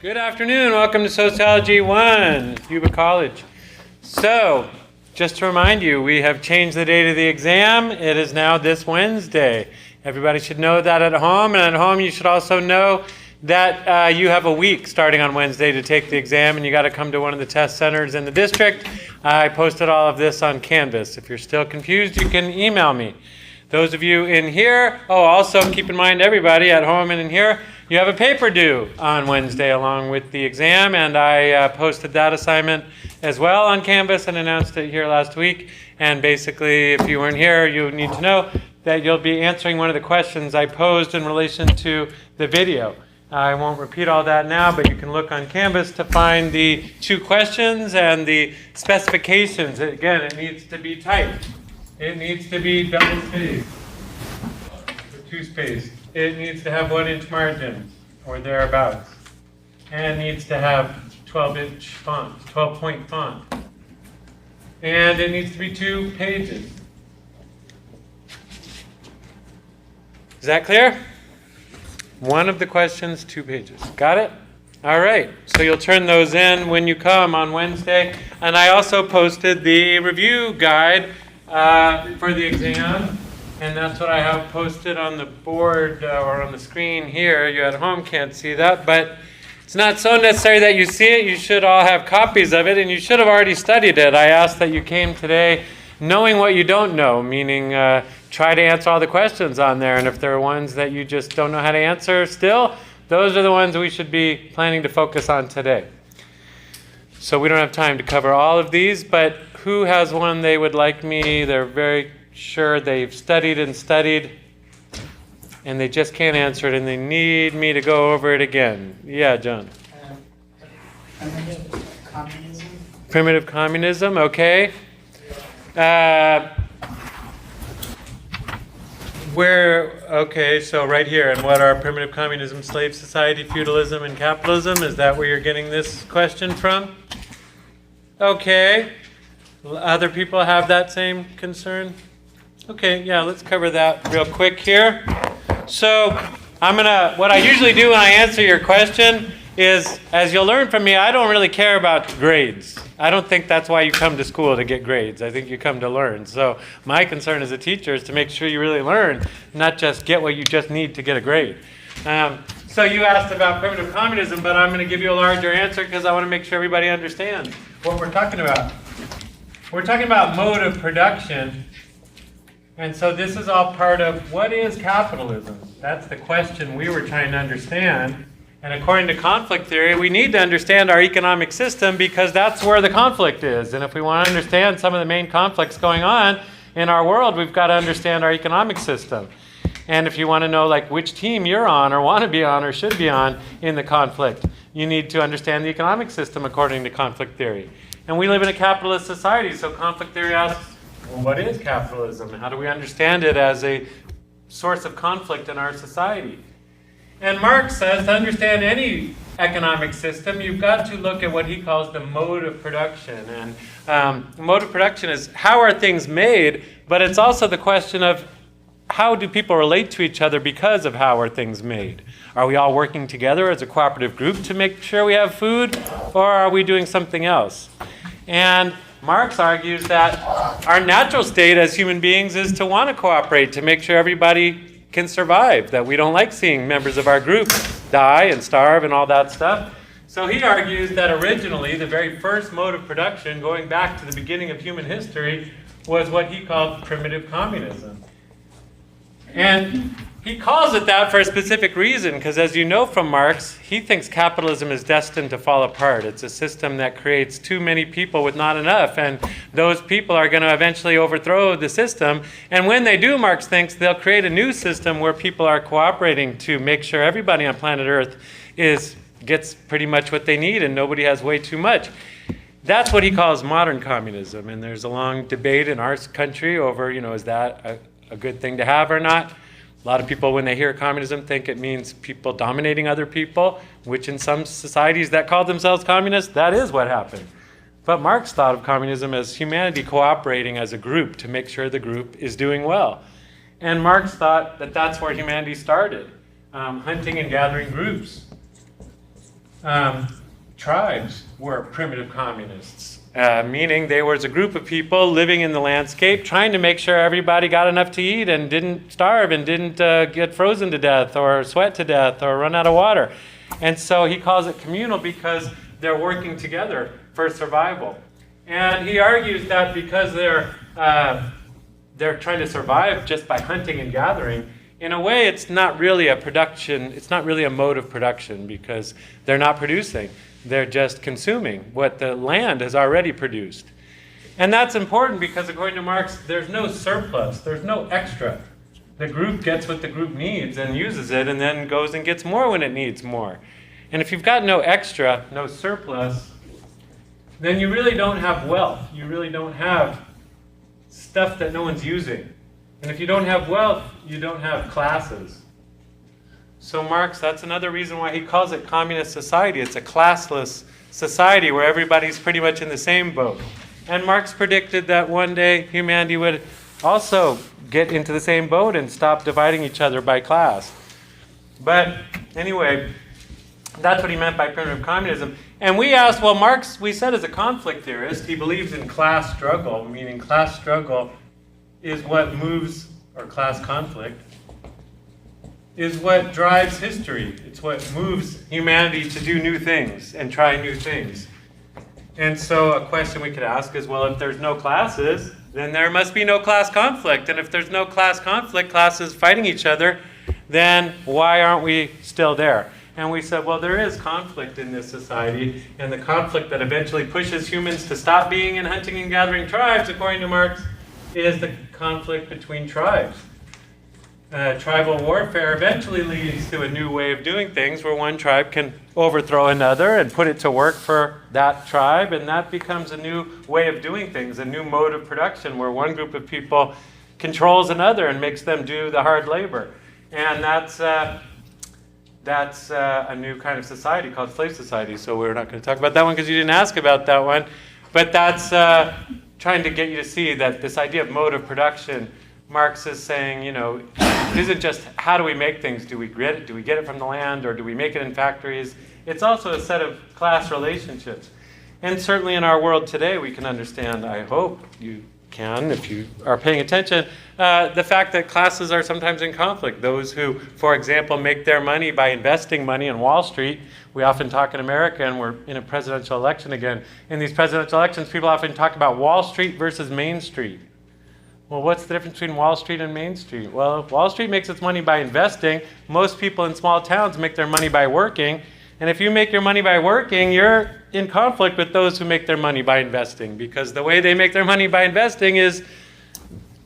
Good afternoon. Welcome to Sociology 1, Yuba College. So, just to remind you, we have changed the date of the exam. It is now this Wednesday. Everybody should know that at home, and at home you should also know that you have a week starting on Wednesday to take the exam, and you got to come to one of the test centers in the district. I posted all of this on Canvas. If you're still confused, you can email me. Those of you in here, also keep in mind, everybody at home and in here, you have a paper due on Wednesday along with the exam, and I posted that assignment as well on Canvas and announced it here last week. And basically, if you weren't here, you need to know that you'll be answering one of the questions I posed in relation to the video. I won't repeat all that now, but you can look on Canvas to find the 2 questions and the specifications. Again, it needs to be typed. It needs to be double-spaced, or 2-spaced. It needs to have 1-inch margins, or thereabouts. And it needs to have 12-inch font, 12-point font. And it needs to be 2 pages. Is that clear? One of the questions, 2 pages. Got it? All right. So you'll turn those in when you come on Wednesday. And I also posted the review guide for the exam. And that's what I have posted on the board or on the screen here. You at home can't see that, but it's not so necessary that you see it. You should all have copies of it, and you should have already studied it. I ask that you came today knowing what you don't know, meaning try to answer all the questions on there. And if there are ones that you just don't know how to answer still, those are the ones we should be planning to focus on today. So we don't have time to cover all of these, but who has one they would like me? They're very sure they've studied and studied, and they just can't answer it, and they need me to go over it again. Yeah, John. Primitive communism. Primitive communism, okay. So right here, and what are primitive communism, slave society, feudalism, and capitalism? Is that where you're getting this question from? Okay. Other people have that same concern? Okay, yeah, let's cover that real quick here. So what I usually do when I answer your question is, as you'll learn from me, I don't really care about grades. I don't think that's why you come to school, to get grades. I think you come to learn. So my concern as a teacher is to make sure you really learn, not just get what you just need to get a grade. So you asked about primitive communism, but I'm going to give you a larger answer because I want to make sure everybody understands what we're talking about. We're talking about mode of production. And so this is all part of what is capitalism? That's the question we were trying to understand. And according to conflict theory, we need to understand our economic system because that's where the conflict is. And if we want to understand some of the main conflicts going on in our world, we've got to understand our economic system. And if you want to know like which team you're on or want to be on or should be on in the conflict, you need to understand the economic system according to conflict theory. And we live in a capitalist society, so conflict theory asks, well, what is capitalism? How do we understand it as a source of conflict in our society? And Marx says to understand any economic system, you've got to look at what he calls the mode of production. And mode of production is how are things made, but it's also the question of how do people relate to each other because of how are things made? Are we all working together as a cooperative group to make sure we have food, or are we doing something else? And Marx argues that our natural state as human beings is to want to cooperate, to make sure everybody can survive, that we don't like seeing members of our group die and starve and all that stuff. So he argues that originally the very first mode of production, going back to the beginning of human history, was what he called primitive communism. And he calls it that for a specific reason, because as you know from Marx, he thinks capitalism is destined to fall apart. It's a system that creates too many people with not enough, and those people are going to eventually overthrow the system. And when they do, Marx thinks they'll create a new system where people are cooperating to make sure everybody on planet Earth gets pretty much what they need and nobody has way too much. That's what he calls modern communism, and there's a long debate in our country over, is that a good thing to have or not? A lot of people, when they hear communism, think it means people dominating other people, which in some societies that call themselves communist, that is what happened. But Marx thought of communism as humanity cooperating as a group to make sure the group is doing well. And Marx thought that that's where humanity started, hunting and gathering groups. tribes were primitive communists, meaning they was a group of people living in the landscape trying to make sure everybody got enough to eat and didn't starve and didn't get frozen to death or sweat to death or run out of water. And so he calls it communal because they're working together for survival. And he argues that because they're trying to survive just by hunting and gathering, in a way it's not really a production, it's not really a mode of production because they're not producing. They're just consuming what the land has already produced. And that's important because according to Marx, there's no surplus, there's no extra. The group gets what the group needs and uses it and then goes and gets more when it needs more. And if you've got no extra, no surplus, then you really don't have wealth. You really don't have stuff that no one's using. And if you don't have wealth, you don't have classes. So Marx, that's another reason why he calls it communist society. It's a classless society where everybody's pretty much in the same boat. And Marx predicted that one day humanity would also get into the same boat and stop dividing each other by class. But anyway, that's what he meant by primitive communism. And we asked, well, Marx, we said as a conflict theorist, he believes in class struggle, meaning class struggle is what moves, or class conflict, is what drives history. It's what moves humanity to do new things and try new things. And so a question we could ask is, well, if there's no classes, then there must be no class conflict. And if there's no class conflict, classes fighting each other, then why aren't we still there? And we said, well, there is conflict in this society, and the conflict that eventually pushes humans to stop being in hunting and gathering tribes, according to Marx, is the conflict between tribes. Tribal warfare eventually leads to a new way of doing things where one tribe can overthrow another and put it to work for that tribe, and that becomes a new way of doing things, a new mode of production where one group of people controls another and makes them do the hard labor. And that's a new kind of society called slave society. So we're not going to talk about that one because you didn't ask about that one. But that's trying to get you to see that this idea of mode of production, Marx is saying, it isn't just how do we make things, do we get it from the land, or do we make it in factories? It's also a set of class relationships. And certainly in our world today, we can understand, I hope you can, if you are paying attention, the fact that classes are sometimes in conflict. Those who, for example, make their money by investing money in Wall Street. We often talk in America, and we're in a presidential election again. In these presidential elections, people often talk about Wall Street versus Main Street. Well, what's the difference between Wall Street and Main Street? Well, Wall Street makes its money by investing. Most people in small towns make their money by working. And if you make your money by working, you're in conflict with those who make their money by investing, because the way they make their money by investing is,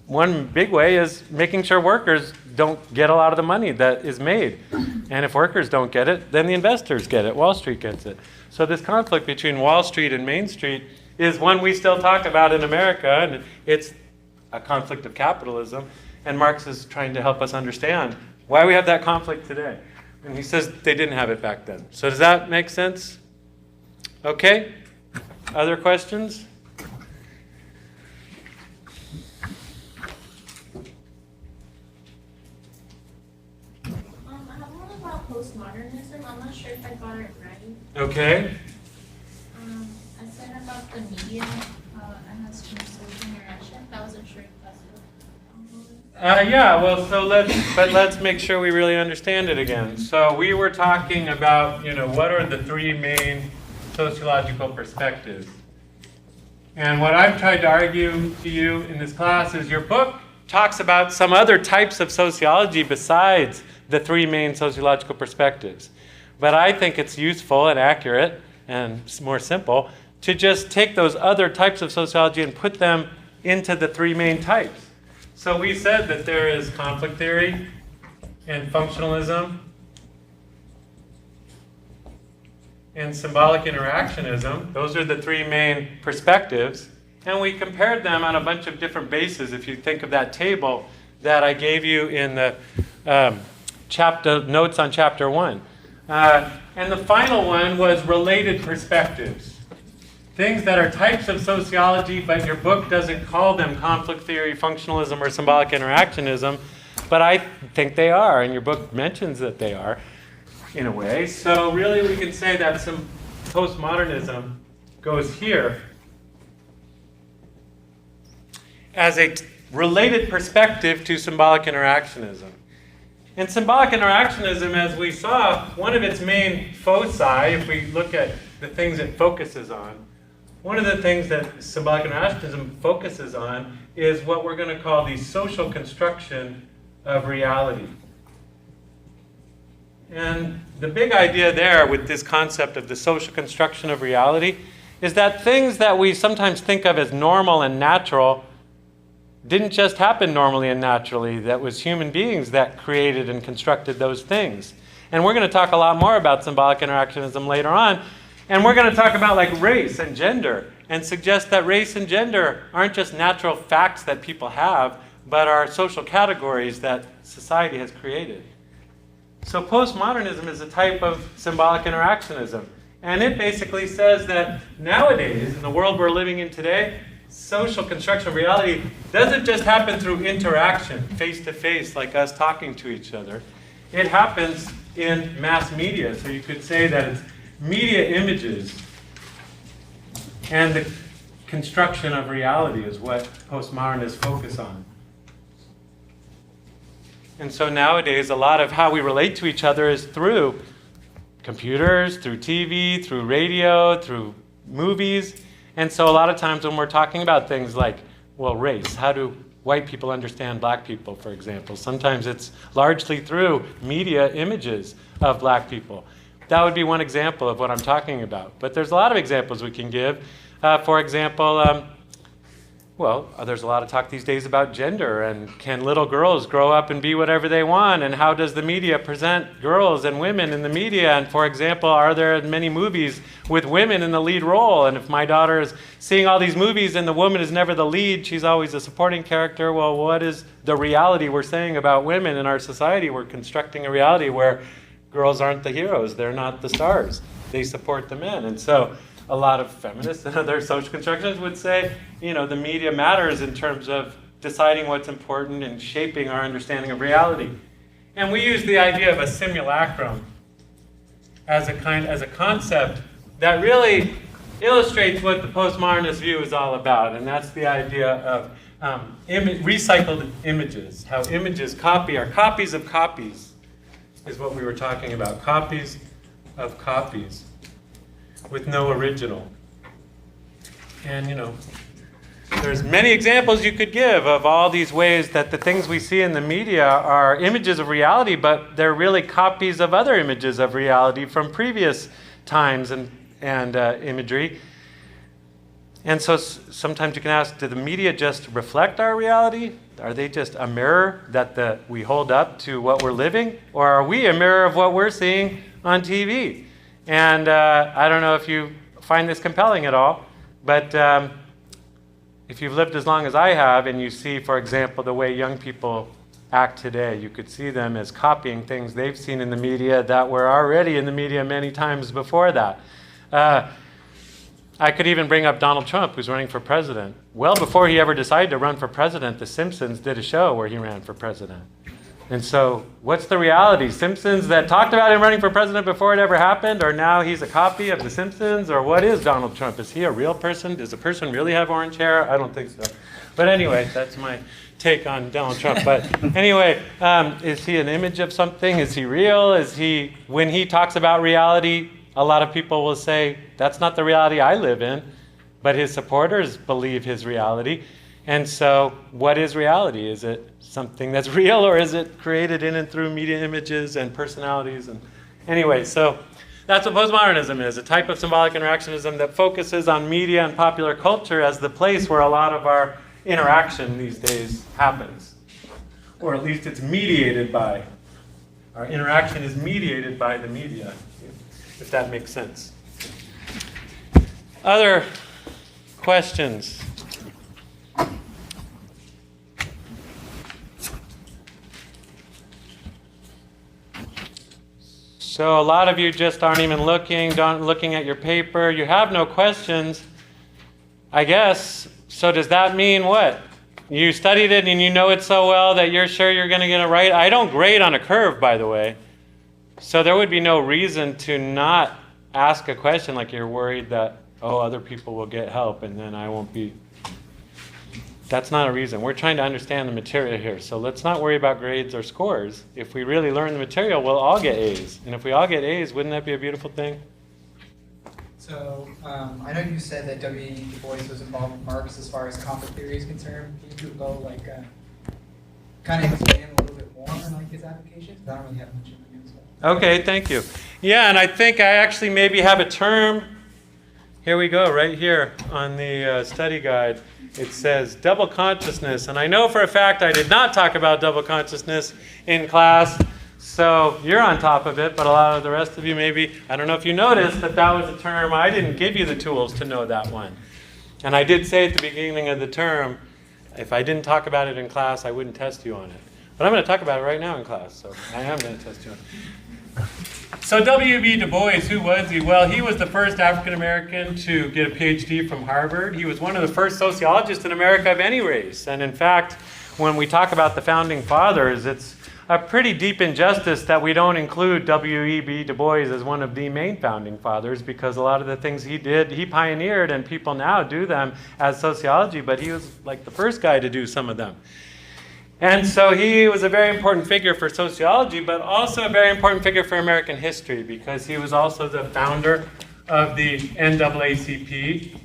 one big way is making sure workers don't get a lot of the money that is made. And if workers don't get it, then the investors get it. Wall Street gets it. So this conflict between Wall Street and Main Street is one we still talk about in America, and it's a conflict of capitalism. And Marx is trying to help us understand why we have that conflict today. And he says they didn't have it back then. So does that make sense? Okay? Other questions? I have one about Post-Modernism. I'm not sure if I got it right. Okay. I said about the media, it has changed social interaction. I wasn't sure if that's what. Yeah, well, so let's make sure we really understand it again. So we were talking about, what are the three main sociological perspectives? And what I've tried to argue to you in this class is your book talks about some other types of sociology besides the three main sociological perspectives. But I think it's useful and accurate and more simple to just take those other types of sociology and put them into the three main types. So we said that there is conflict theory and functionalism and symbolic interactionism. Those are the three main perspectives. And we compared them on a bunch of different bases. If you think of that table that I gave you in the chapter notes on chapter 1. And the final one was related perspectives. Things that are types of sociology, but your book doesn't call them conflict theory, functionalism, or symbolic interactionism, but I think they are, and your book mentions that they are. in a way. So really we can say that some postmodernism goes here as a related perspective to symbolic interactionism. In symbolic interactionism, as we saw, one of its main foci, if we look at the things it focuses on, one of the things that symbolic interactionism focuses on is what we're going to call the social construction of reality. And the big idea there with this concept of the social construction of reality is that things that we sometimes think of as normal and natural didn't just happen normally and naturally. That was human beings that created and constructed those things. And we're going to talk a lot more about symbolic interactionism later on. And we're going to talk about like race and gender and suggest that race and gender aren't just natural facts that people have, but are social categories that society has created. So postmodernism is a type of symbolic interactionism. And it basically says that nowadays, in the world we're living in today, social construction of reality doesn't just happen through interaction, face-to-face, like us talking to each other. It happens in mass media. So you could say that it's media images and the construction of reality is what postmodernists focus on. And so nowadays, a lot of how we relate to each other is through computers, through TV, through radio, through movies. And so a lot of times when we're talking about things like, well, race, how do white people understand black people, for example? Sometimes it's largely through media images of black people. That would be one example of what I'm talking about. But there's a lot of examples we can give. For example, there's a lot of talk these days about gender, and can little girls grow up and be whatever they want, and how does the media present girls and women in the media? And for example, are there many movies with women in the lead role? And if my daughter is seeing all these movies and the woman is never the lead, she's always a supporting character, well, what is the reality we're saying about women in our society? We're constructing a reality where girls aren't the heroes, they're not the stars, they support the men. And so a lot of feminists and other social constructionists would say, the media matters in terms of deciding what's important and shaping our understanding of reality. And we use the idea of a simulacrum as a concept that really illustrates what the postmodernist view is all about. And that's the idea of recycled images, how images are copies of copies, is what we were talking about, copies of copies, with no original. And there's many examples you could give of all these ways that the things we see in the media are images of reality, but they're really copies of other images of reality from previous times and imagery. And so sometimes you can ask, do the media just reflect our reality? Are they just a mirror that we hold up to what we're living? Or are we a mirror of what we're seeing on TV? And I don't know if you find this compelling at all, but if you've lived as long as I have and you see, for example, the way young people act today, you could see them as copying things they've seen in the media that were already in the media many times before that. I could even bring up Donald Trump, who's running for president. Well before he ever decided to run for president, The Simpsons did a show where he ran for president. And so what's the reality? Simpsons that talked about him running for president before it ever happened, or now he's a copy of The Simpsons? Or what is Donald Trump? Is he a real person? Does a person really have orange hair? I don't think so. But anyway, that's my take on Donald Trump. But anyway, is he an image of something? Is he real? When he talks about reality, a lot of people will say, that's not the reality I live in. But his supporters believe his reality. And so what is reality? Is it something that's real, or is it created in and through media images and personalities? And anyway, so that's what postmodernism is, a type of symbolic interactionism that focuses on media and popular culture as the place where a lot of our interaction these days happens. Or at least it's mediated by, our interaction is mediated by the media, if that makes sense. Other questions? So a lot of you just aren't even looking at your paper. You have no questions, I guess. So does that mean what? You studied it and you know it so well that you're sure you're going to get it right? I don't grade on a curve, by the way. So there would be no reason to not ask a question like you're worried that, oh, other people will get help and then I won't be. That's not a reason. We're trying to understand the material here. So let's not worry about grades or scores. If we really learn the material, we'll all get A's. And if we all get A's, wouldn't that be a beautiful thing? So I know you said that W.E. Du Bois was involved with Marx as far as conflict theory is concerned. Can you go kind of explain a little bit more on his applications? I don't really have much information. Okay, thank you. Yeah, and I think I actually maybe have a term. Here we go, right here on the study guide. It says double consciousness. And I know for a fact I did not talk about double consciousness in class. So you're on top of it, but a lot of the rest of you maybe, I don't know if you noticed that that was a term, I didn't give you the tools to know that one. And I did say at the beginning of the term, if I didn't talk about it in class, I wouldn't test you on it. But I'm going to talk about it right now in class, so I am going to test you on it. So W.E. Du Bois, who was he? Well, he was the first African American to get a PhD from Harvard. He was one of the first sociologists in America of any race. And in fact, when we talk about the founding fathers, it's a pretty deep injustice that we don't include W.E.B. Du Bois as one of the main founding fathers, because a lot of the things he did, he pioneered, and people now do them as sociology, but he was like the first guy to do some of them. And so he was a very important figure for sociology, but also a very important figure for American history, because he was also the founder of the NAACP,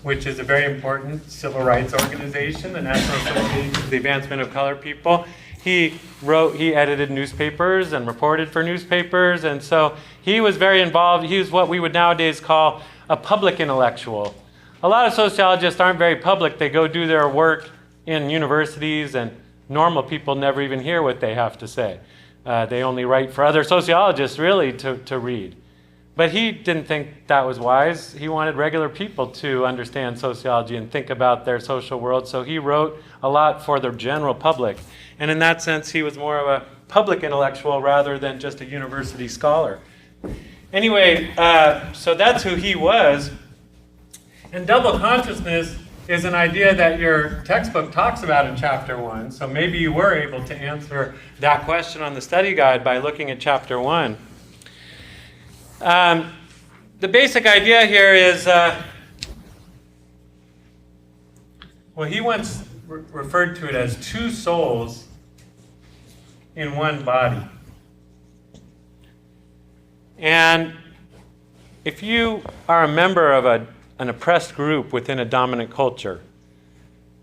which is a very important civil rights organization, the National Association for the Advancement of Colored People. He edited newspapers and reported for newspapers, and so he was very involved. He was what we would nowadays call a public intellectual. A lot of sociologists aren't very public. They go do their work in universities, and normal people never even hear what they have to say. They only write for other sociologists, really, to read. But he didn't think that was wise. He wanted regular people to understand sociology and think about their social world, so he wrote a lot for the general public. And in that sense, he was more of a public intellectual rather than just a university scholar. Anyway, so that's who he was. And double consciousness is an idea that your textbook talks about in Chapter 1. So maybe you were able to answer that question on the study guide by looking at Chapter 1. The basic idea here is, well, he once referred to it as two souls in one body. And if you are a member of an oppressed group within a dominant culture,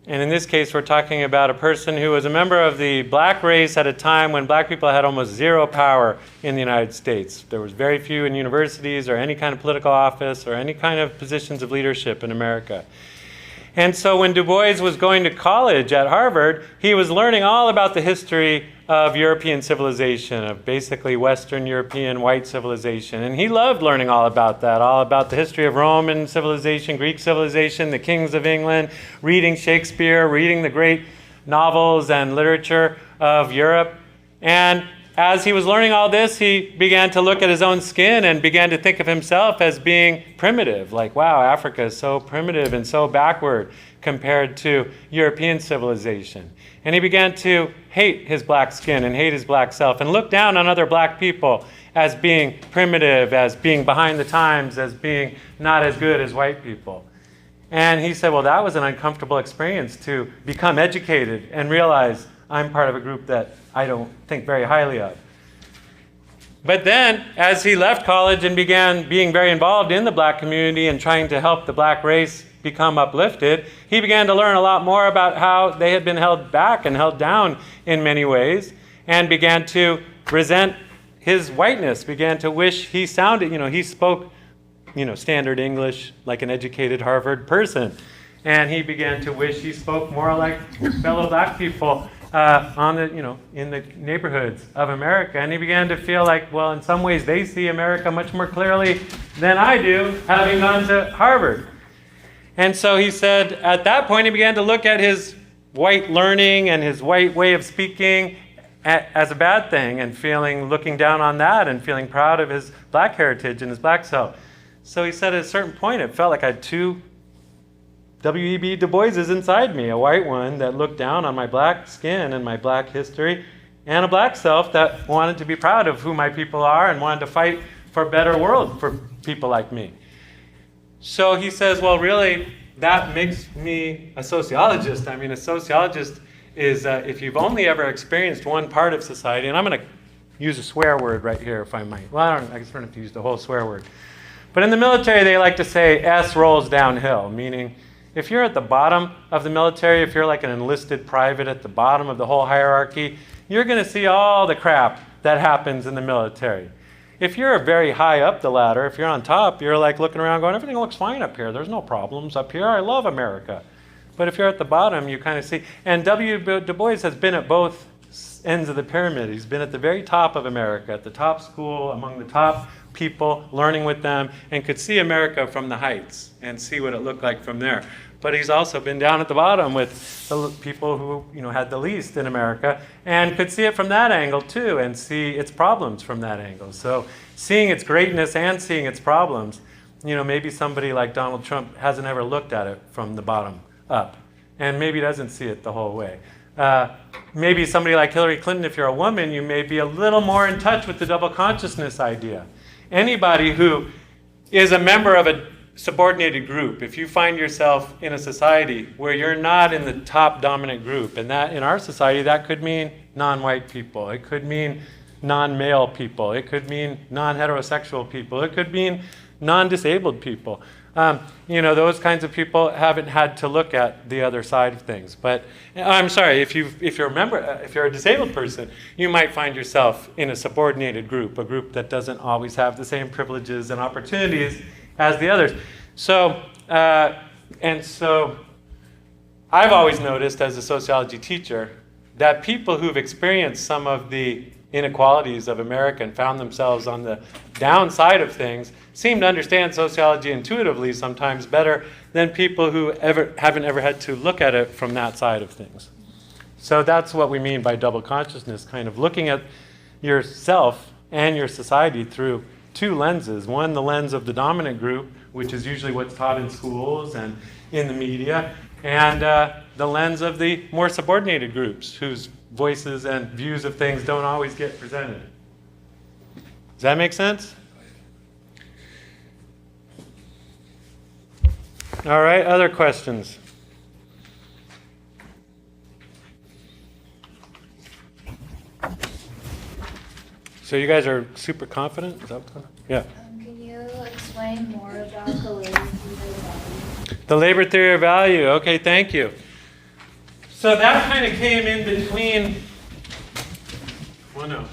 and in this case we're talking about a person who was a member of the black race at a time when black people had almost zero power in the United States. There was very few in universities or any kind of political office or any kind of positions of leadership in America. And so when Du Bois was going to college at Harvard, he was learning all about the history of European civilization, of basically Western European white civilization. And he loved learning all about that, all about the history of Roman civilization, Greek civilization, the kings of England, reading Shakespeare, reading the great novels and literature of Europe. And as he was learning all this, he began to look at his own skin and began to think of himself as being primitive. Like, wow, Africa is so primitive and so backward compared to European civilization. And he began to hate his black skin and hate his black self and look down on other black people as being primitive, as being behind the times, as being not as good as white people. And he said, well, that was an uncomfortable experience to become educated and realize I'm part of a group that I don't think very highly of. But then, as he left college and began being very involved in the black community and trying to help the black race become uplifted, he began to learn a lot more about how they had been held back and held down in many ways, and began to resent his whiteness, began to wish he sounded, he spoke, standard English like an educated Harvard person. And he began to wish he spoke more like fellow black people in the neighborhoods of America. And he began to feel like, well, in some ways they see America much more clearly than I do, having gone to Harvard. And so he said, at that point, he began to look at his white learning and his white way of speaking as a bad thing, and looking down on that and feeling proud of his black heritage and his black self. So he said at a certain point, it felt like I had two W.E.B. Du Boises inside me, a white one that looked down on my black skin and my black history, and a black self that wanted to be proud of who my people are and wanted to fight for a better world for people like me. So he says, well, really, that makes me a sociologist. I mean, a sociologist is if you've only ever experienced one part of society, and I'm going to use a swear word right here if I might. Well, I guess I don't have to use the whole swear word. But in the military, they like to say S rolls downhill, meaning if you're at the bottom of the military, if you're like an enlisted private at the bottom of the whole hierarchy, you're going to see all the crap that happens in the military. If you're very high up the ladder, if you're on top, you're like looking around going, everything looks fine up here. There's no problems up here. I love America. But if you're at the bottom, you kind of see. And W. Du Bois has been at both ends of the pyramid. He's been at the very top of America, at the top school, among the top people, learning with them, and could see America from the heights and see what it looked like from there. But he's also been down at the bottom with the people who had the least in America and could see it from that angle too and see its problems from that angle. So seeing its greatness and seeing its problems, maybe somebody like Donald Trump hasn't ever looked at it from the bottom up and maybe doesn't see it the whole way. Maybe somebody like Hillary Clinton, if you're a woman, you may be a little more in touch with the double consciousness idea. Anybody who is a member of a subordinated group, if you find yourself in a society where you're not in the top dominant group, and that in our society that could mean non-white people, it could mean non-male people, it could mean non-heterosexual people, it could mean non-disabled people. Those kinds of people haven't had to look at the other side of things. But I'm sorry, if you're a disabled person, you might find yourself in a subordinated group, a group that doesn't always have the same privileges and opportunities as the others. So I've always noticed as a sociology teacher that people who've experienced some of the inequalities of America and found themselves on the downside of things seem to understand sociology intuitively sometimes better than people who haven't ever had to look at it from that side of things. So that's what we mean by double consciousness, kind of looking at yourself and your society through two lenses. One, the lens of the dominant group, which is usually what's taught in schools and in the media, and the lens of the more subordinated groups whose voices and views of things don't always get presented. Does that make sense? All right, other questions? So you guys are super confident? Is that what's going on? Yeah. Can you explain more about the labor theory of value? The labor theory of value. Okay, thank you. So that kind of came in between. Well, no.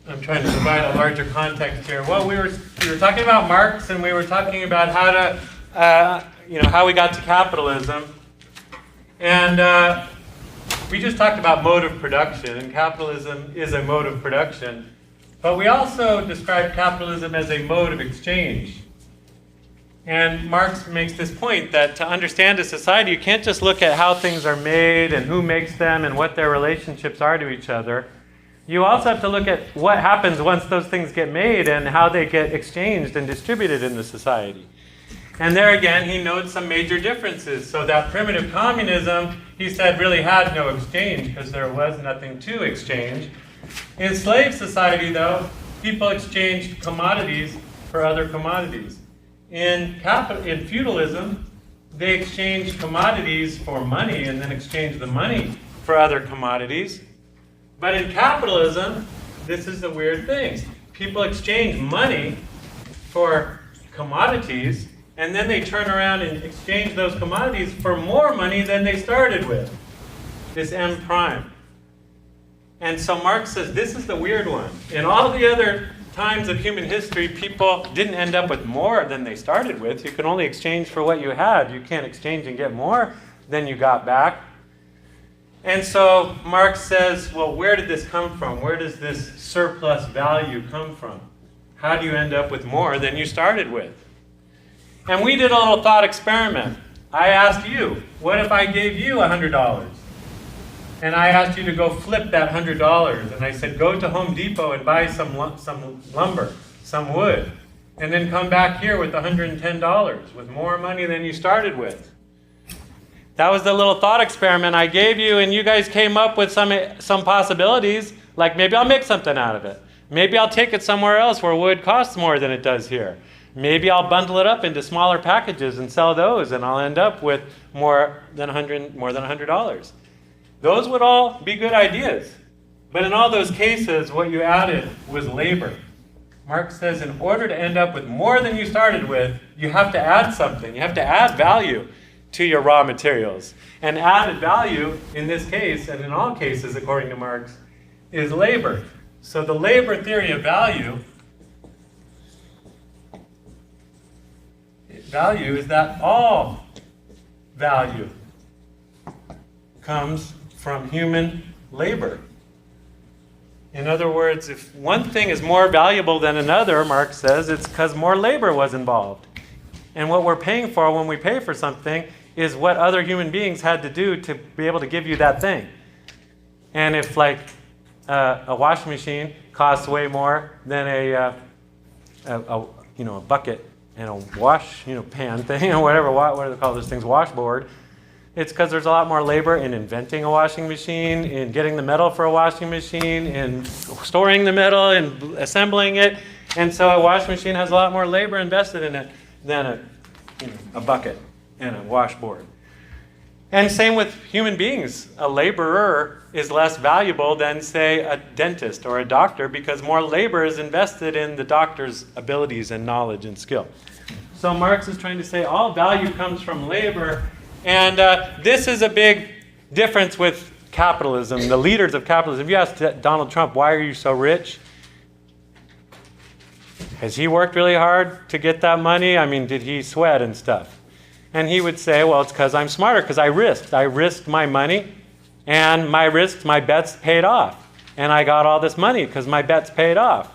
I'm trying to provide a larger context here. Well, we were talking about Marx, and we were talking about how to, how we got to capitalism, and we just talked about mode of production, and capitalism is a mode of production. But we also described capitalism as a mode of exchange. And Marx makes this point that to understand a society, you can't just look at how things are made and who makes them and what their relationships are to each other. You also have to look at what happens once those things get made and how they get exchanged and distributed in the society. And there again, he notes some major differences. So that primitive communism, he said, really had no exchange because there was nothing to exchange. In slave society, though, people exchanged commodities for other commodities. In feudalism, they exchanged commodities for money and then exchanged the money for other commodities. But in capitalism, this is the weird thing. People exchange money for commodities, and then they turn around and exchange those commodities for more money than they started with, this M prime. And so Marx says this is the weird one. In all the other times of human history, people didn't end up with more than they started with. You can only exchange for what you had. You can't exchange and get more than you got back. And so Marx says, well, where did this come from? Where does this surplus value come from? How do you end up with more than you started with? And we did a little thought experiment. I asked you, what if I gave you $100? And I asked you to go flip that $100. And I said, go to Home Depot and buy some lumber, some wood. And then come back here with $110, with more money than you started with. That was the little thought experiment I gave you, and you guys came up with some possibilities, like maybe I'll make something out of it. Maybe I'll take it somewhere else where wood costs more than it does here. Maybe I'll bundle it up into smaller packages and sell those, and I'll end up with more than $100. Those would all be good ideas. But in all those cases, what you added was labor. Marx says in order to end up with more than you started with, you have to add something. You have to add value to your raw materials. And added value, in this case, and in all cases, according to Marx, is labor. So the labor theory of value is that all value comes from human labor. In other words, if one thing is more valuable than another, Marx says, it's because more labor was involved. And what we're paying for when we pay for something is what other human beings had to do to be able to give you that thing. And if, like, a washing machine costs way more than a bucket and a wash pan thing or whatever, what do they call those things, washboard, it's because there's a lot more labor in inventing a washing machine, in getting the metal for a washing machine, in storing the metal, and assembling it. And so a washing machine has a lot more labor invested in it than a bucket and a washboard. And same with human beings. A laborer is less valuable than, say, a dentist or a doctor because more labor is invested in the doctor's abilities and knowledge and skill. So Marx is trying to say all value comes from labor. And this is a big difference with capitalism, the leaders of capitalism. If you ask Donald Trump, why are you so rich? Has he worked really hard to get that money? I mean, did he sweat and stuff? And he would say, well, it's because I'm smarter, because I risked. I risked my money, and my bets paid off. And I got all this money because my bets paid off.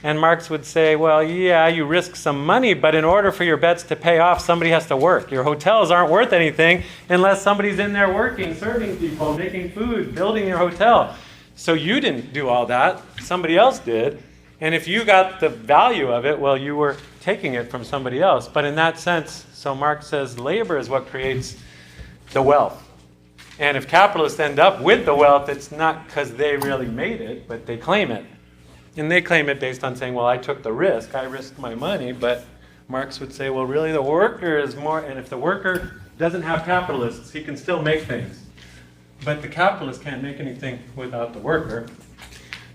And Marx would say, well, yeah, you risk some money, but in order for your bets to pay off, somebody has to work. Your hotels aren't worth anything unless somebody's in there working, serving people, making food, building your hotel. So you didn't do all that. Somebody else did. And if you got the value of it, well, you were taking it from somebody else. But in that sense, so Marx says labor is what creates the wealth. And if capitalists end up with the wealth, it's not because they really made it, but they claim it. And they claim it based on saying, well, I took the risk. I risked my money. But Marx would say, well, really, the worker is more. And if the worker doesn't have capitalists, he can still make things. But the capitalist can't make anything without the worker.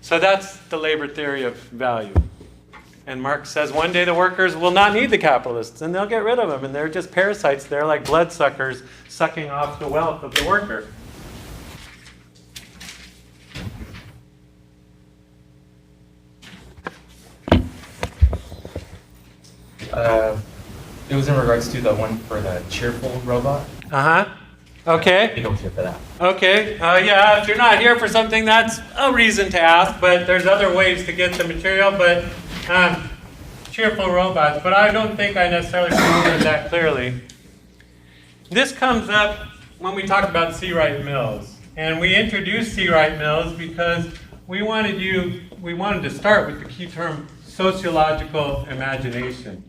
So that's the labor theory of value. And Marx says one day the workers will not need the capitalists, and they'll get rid of them. And they're just parasites. They're like bloodsuckers sucking off the wealth of the worker. It was in regards to the one for the cheerful robot. Uh-huh. Okay. You don't care for that. Okay. Yeah, if you're not here for something, that's a reason to ask, but there's other ways to get the material, but cheerful robots. But I don't think I necessarily remember that clearly. This comes up when we talk about C. Wright Mills. And we introduced C. Wright Mills because we wanted to start with the key term sociological imagination.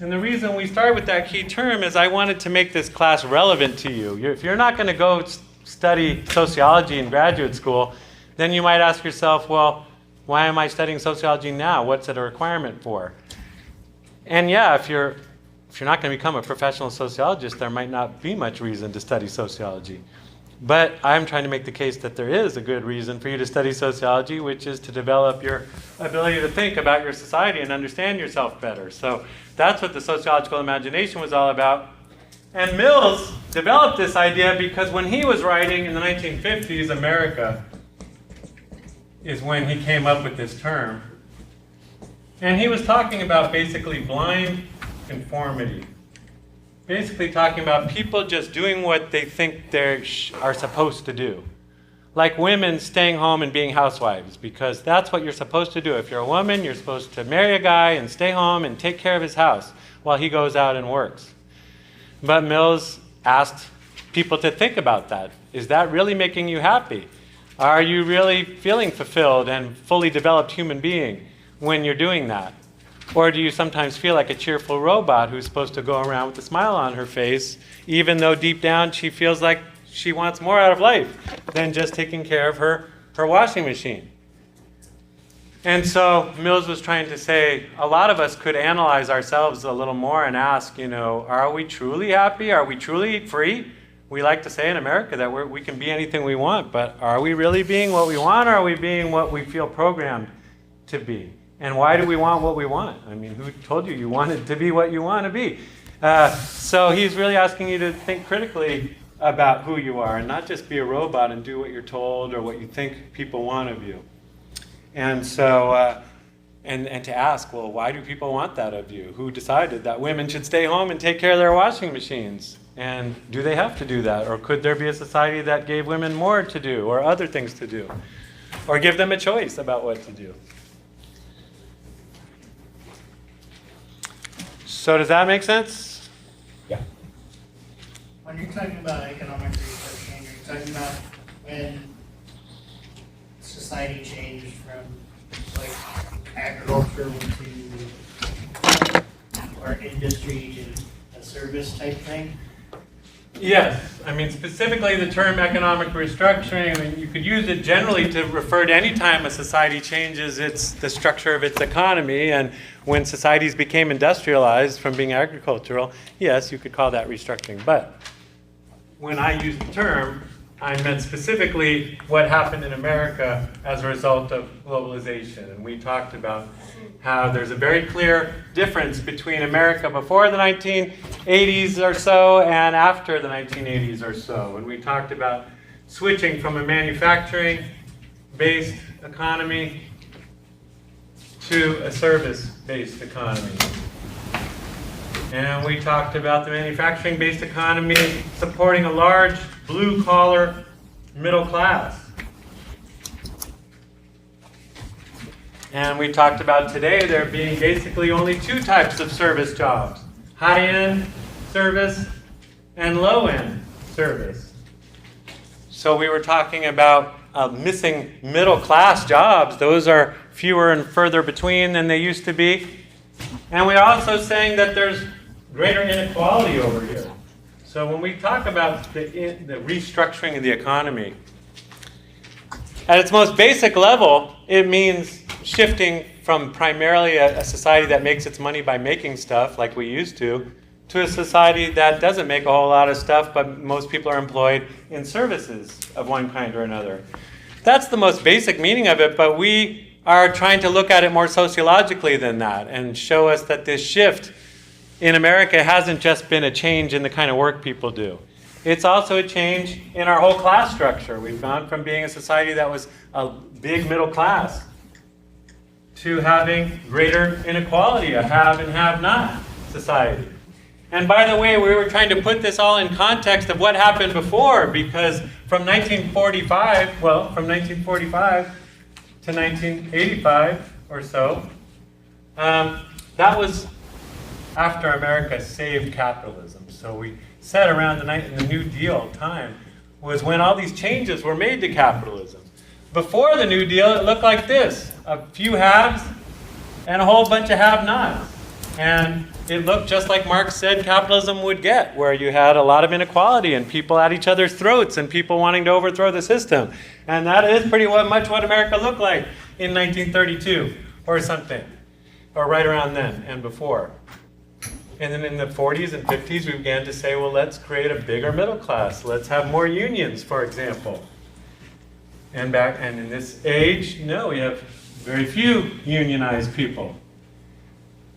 And the reason we started with that key term is I wanted to make this class relevant to you. If you're not going to go study sociology in graduate school, then you might ask yourself, well, why am I studying sociology now? What's it a requirement for? And yeah, if you're not going to become a professional sociologist, there might not be much reason to study sociology. But I'm trying to make the case that there is a good reason for you to study sociology, which is to develop your ability to think about your society and understand yourself better. So that's what the sociological imagination was all about. And Mills developed this idea because when he was writing in the 1950s, America is when he came up with this term. And he was talking about basically blind conformity. Basically talking about people just doing what they think they are supposed to do. Like women staying home and being housewives, because that's what you're supposed to do. If you're a woman, you're supposed to marry a guy and stay home and take care of his house while he goes out and works. But Mills asked people to think about that. Is that really making you happy? Are you really feeling fulfilled and fully developed human being when you're doing that? Or do you sometimes feel like a cheerful robot who's supposed to go around with a smile on her face, even though deep down she feels like she wants more out of life than just taking care of her washing machine? And so Mills was trying to say, a lot of us could analyze ourselves a little more and ask, are we truly happy? Are we truly free? We like to say in America that we can be anything we want, but are we really being what we want, or are we being what we feel programmed to be? And why do we want what we want? I mean, who told you wanted to be what you want to be? So he's really asking you to think critically about who you are and not just be a robot and do what you're told or what you think people want of you. And so, and to ask, well, why do people want that of you? Who decided that women should stay home and take care of their washing machines? And do they have to do that? Or could there be a society that gave women more to do or other things to do? Or give them a choice about what to do? So does that make sense? Yeah. When you're talking about economic restructuring, you're talking about when society changed from like agriculture to or industry to a service type thing. Yes. I mean, specifically the term economic restructuring, I mean, you could use it generally to refer to any time a society changes the structure of its economy. And when societies became industrialized from being agricultural, yes, you could call that restructuring. But when I use the term, I meant specifically what happened in America as a result of globalization. And we talked about how there's a very clear difference between America before the 1980s or so and after the 1980s or so. And we talked about switching from a manufacturing-based economy to a service-based economy. And we talked about the manufacturing-based economy supporting a large blue-collar middle class. And we talked about today there being basically only two types of service jobs: high-end service and low-end service. So we were talking about missing middle-class jobs. Those are fewer and further between than they used to be. And we're also saying that there's greater inequality over here. So when we talk about the restructuring of the economy, at its most basic level, it means shifting from primarily a society that makes its money by making stuff like we used to a society that doesn't make a whole lot of stuff, but most people are employed in services of one kind or another. That's the most basic meaning of it, but we are trying to look at it more sociologically than that and show us that this shift in America hasn't just been a change in the kind of work people do. It's also a change in our whole class structure. We've gone from being a society that was a big middle class to having greater inequality, a have and have not society. And by the way, we were trying to put this all in context of what happened before, because from 1945 to 1985 or so, that was after America saved capitalism. So we said around the New Deal time was when all these changes were made to capitalism. Before the New Deal, it looked like this: a few haves and a whole bunch of have-nots. And it looked just like Marx said capitalism would get, where you had a lot of inequality and people at each other's throats and people wanting to overthrow the system. And that is pretty much what America looked like in 1932 or something, or right around then and before. And then in the 40s and 50s, we began to say, well, let's create a bigger middle class. Let's have more unions, for example. And in this age, no, we have very few unionized people.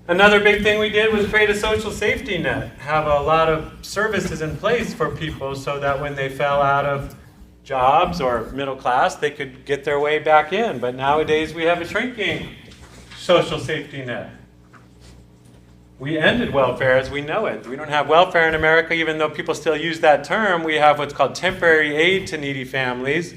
Another big thing we did was create a social safety net, have a lot of services in place for people so that when they fell out of jobs or middle class, they could get their way back in. But nowadays, we have a shrinking social safety net. We ended welfare as we know it. We don't have welfare in America, even though people still use that term. We have what's called temporary aid to needy families.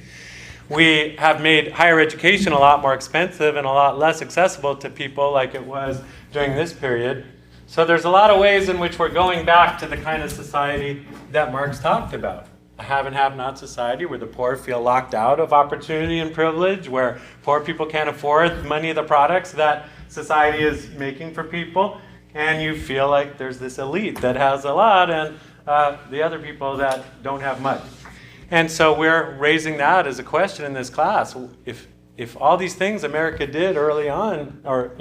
We have made higher education a lot more expensive and a lot less accessible to people like it was during this period. So there's a lot of ways in which we're going back to the kind of society that Marx talked about. A have and have-not society where the poor feel locked out of opportunity and privilege, where poor people can't afford many of the products that society is making for people, and you feel like there's this elite that has a lot and the other people that don't have much. And so we're raising that as a question in this class. If all these things America did early on, or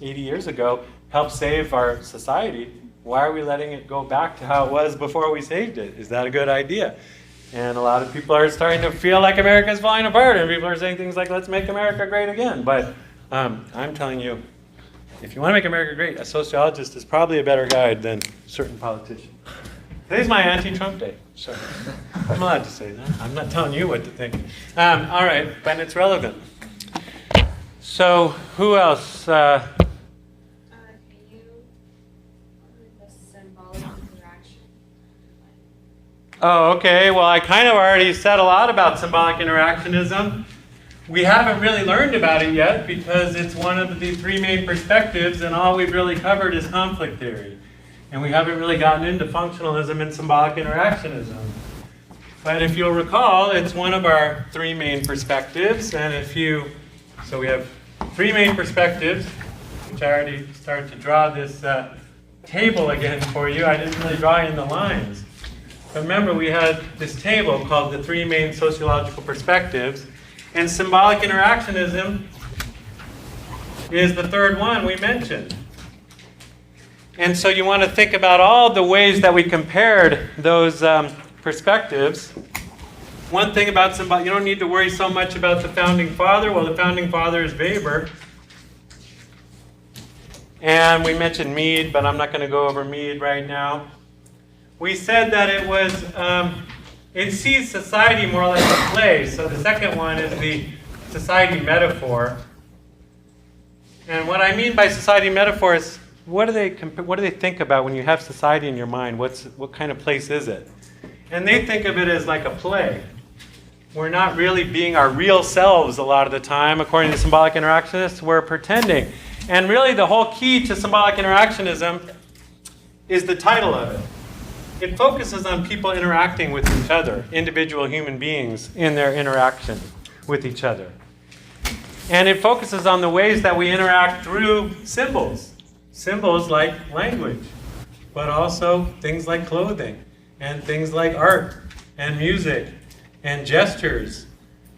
80 years ago, helped save our society, why are we letting it go back to how it was before we saved it? Is that a good idea? And a lot of people are starting to feel like America is falling apart, and people are saying things like, let's make America great again. But I'm telling you, if you want to make America great, a sociologist is probably a better guide than certain politicians. Today's my anti-Trump day, so I'm allowed to say that. I'm not telling you what to think. All right, but it's relevant. So who else? Can you read the symbolic interaction? Oh, okay. Well, I kind of already said a lot about symbolic interactionism. We haven't really learned about it yet because it's one of the three main perspectives, and all we've really covered is conflict theory. And we haven't really gotten into functionalism and symbolic interactionism. But if you'll recall, it's one of our three main perspectives. And so we have three main perspectives, which I already started to draw this table again for you. I didn't really draw in the lines. But remember, we had this table called the three main sociological perspectives. And symbolic interactionism is the third one we mentioned. And so you want to think about all the ways that we compared those perspectives. One thing about symbolic, you don't need to worry so much about the founding father. Well, the founding father is Weber. And we mentioned Mead, but I'm not going to go over Mead right now. We said that it sees society more like a play. So the second one is the society metaphor. And what I mean by society metaphor is, what do they think about when you have society in your mind? What kind of place is it? And they think of it as like a play. We're not really being our real selves a lot of the time. According to symbolic interactionists, we're pretending. And really the whole key to symbolic interactionism is the title of it. It focuses on people interacting with each other, individual human beings in their interaction with each other. And it focuses on the ways that we interact through symbols. Symbols like language, but also things like clothing, and things like art, and music, and gestures,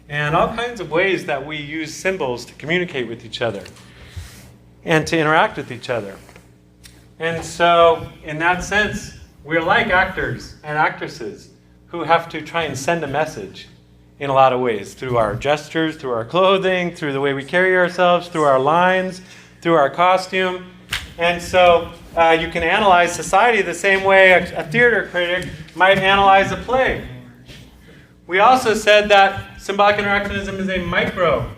and all kinds of ways that we use symbols to communicate with each other and to interact with each other. And so, in that sense, we're like actors and actresses who have to try and send a message in a lot of ways, through our gestures, through our clothing, through the way we carry ourselves, through our lines, through our costume. And so you can analyze society the same way a theater critic might analyze a play. We also said that symbolic interactionism is a micro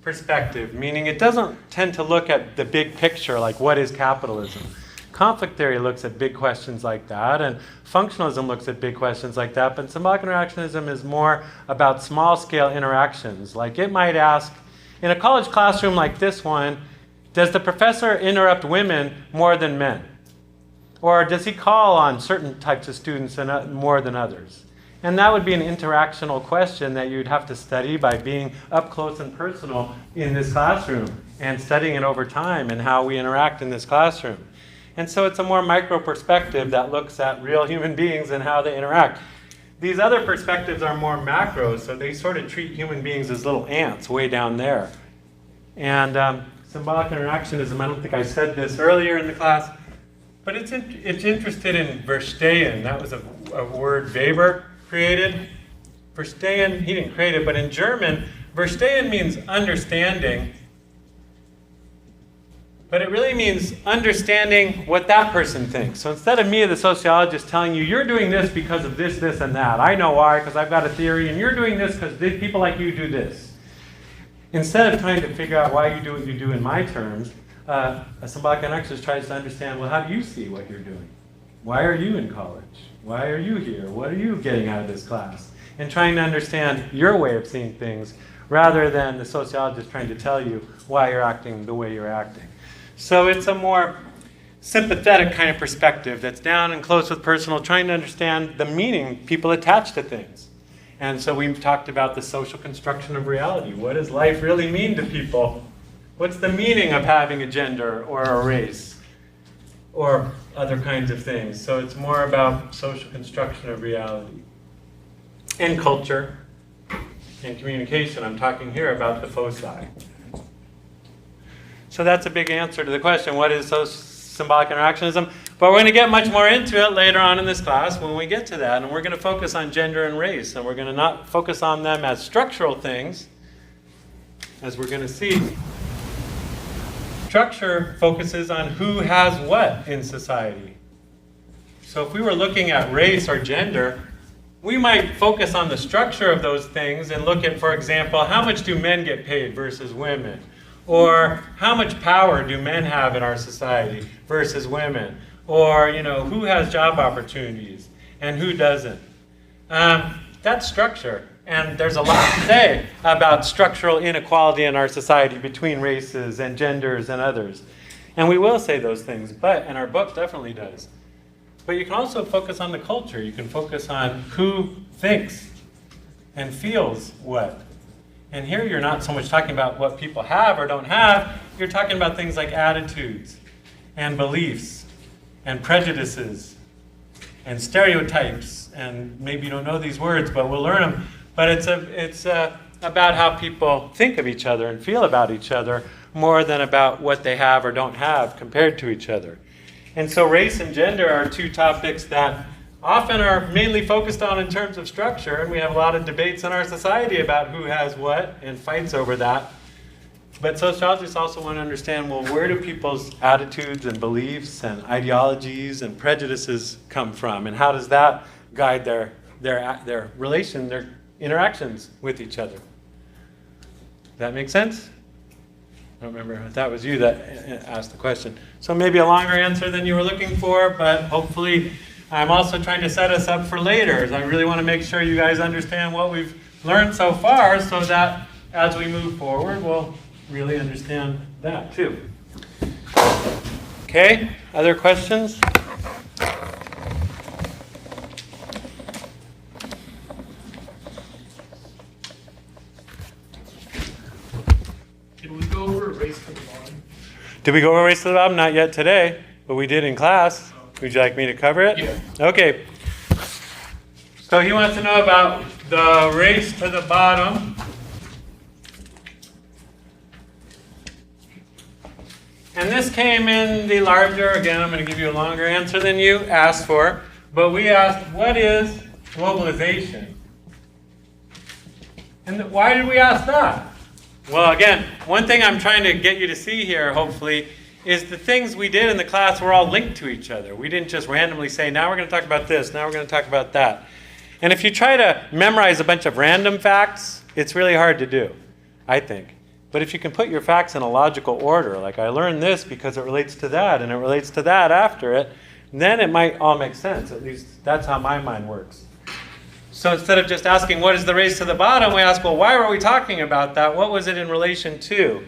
perspective, meaning it doesn't tend to look at the big picture, like what is capitalism. Conflict theory looks at big questions like that, and functionalism looks at big questions like that, but symbolic interactionism is more about small-scale interactions. Like it might ask, in a college classroom like this one, does the professor interrupt women more than men? Or does he call on certain types of students more than others? And that would be an interactional question that you'd have to study by being up close and personal in this classroom and studying it over time and how we interact in this classroom. And so it's a more micro perspective that looks at real human beings and how they interact. These other perspectives are more macro, so they sort of treat human beings as little ants way down there. And symbolic interactionism, I don't think I said this earlier in the class, but it's interested in Verstehen. That was a word Weber created. Verstehen, he didn't create it, but in German, Verstehen means understanding. But it really means understanding what that person thinks. So instead of me, the sociologist, telling you, you're doing this because of this, this, and that. I know why, because I've got a theory, and you're doing this because people like you do this. Instead of trying to figure out why you do what you do in my terms, a symbolic interactionist tries to understand, well, how do you see what you're doing? Why are you in college? Why are you here? What are you getting out of this class? And trying to understand your way of seeing things, rather than the sociologist trying to tell you why you're acting the way you're acting. So it's a more sympathetic kind of perspective that's down and close with personal, trying to understand the meaning people attach to things. And so we've talked about the social construction of reality. What does life really mean to people? What's the meaning of having a gender or a race or other kinds of things? So it's more about social construction of reality. And culture and communication. I'm talking here about the foci. So that's a big answer to the question, what is symbolic interactionism? But we're going to get much more into it later on in this class when we get to that. And we're going to focus on gender and race. And we're going to not focus on them as structural things, as we're going to see. Structure focuses on who has what in society. So if we were looking at race or gender, we might focus on the structure of those things and look at, for example, how much do men get paid versus women? Or how much power do men have in our society versus women? Or, who has job opportunities and who doesn't? That's structure. And there's a lot to say about structural inequality in our society between races and genders and others. And we will say those things, and our book definitely does. But you can also focus on the culture. You can focus on who thinks and feels what. And here you're not so much talking about what people have or don't have. You're talking about things like attitudes and beliefs and prejudices and stereotypes. And maybe you don't know these words, but we'll learn them. But it's about how people think of each other and feel about each other more than about what they have or don't have compared to each other. And so race and gender are two topics that often are mainly focused on in terms of structure, and we have a lot of debates in our society about who has what and fights over that. But sociologists also want to understand, well, where do people's attitudes and beliefs and ideologies and prejudices come from, and how does that guide their relation, their interactions with each other? Does that make sense? I don't remember if that was you that asked the question. So maybe a longer answer than you were looking for, but hopefully I'm also trying to set us up for later. I really want to make sure you guys understand what we've learned so far so that as we move forward, we'll really understand that too. Okay, other questions? Can we go over race to the bottom? Did we go over race to the bottom? Not yet today, but we did in class. Would you like me to cover it? Yeah. Okay. So he wants to know about the race to the bottom. And this came in the larger, again, I'm going to give you a longer answer than you asked for. But we asked, what is globalization? And why did we ask that? Well, again, one thing I'm trying to get you to see here, hopefully, is the things we did in the class were all linked to each other. We didn't just randomly say, now we're going to talk about this, now we're going to talk about that. And if you try to memorize a bunch of random facts, it's really hard to do, I think. But if you can put your facts in a logical order, like I learned this because it relates to that, and it relates to that after it, then it might all make sense. At least that's how my mind works. So instead of just asking, what is the race to the bottom, we ask, well, why were we talking about that? What was it in relation to?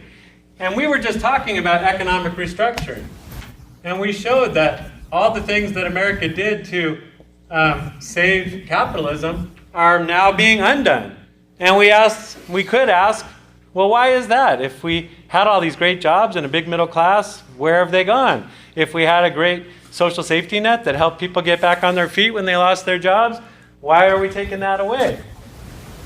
And we were just talking about economic restructuring. And we showed that all the things that America did to save capitalism are now being undone. And we could ask, well, why is that? If we had all these great jobs and a big middle class, where have they gone? If we had a great social safety net that helped people get back on their feet when they lost their jobs, why are we taking that away?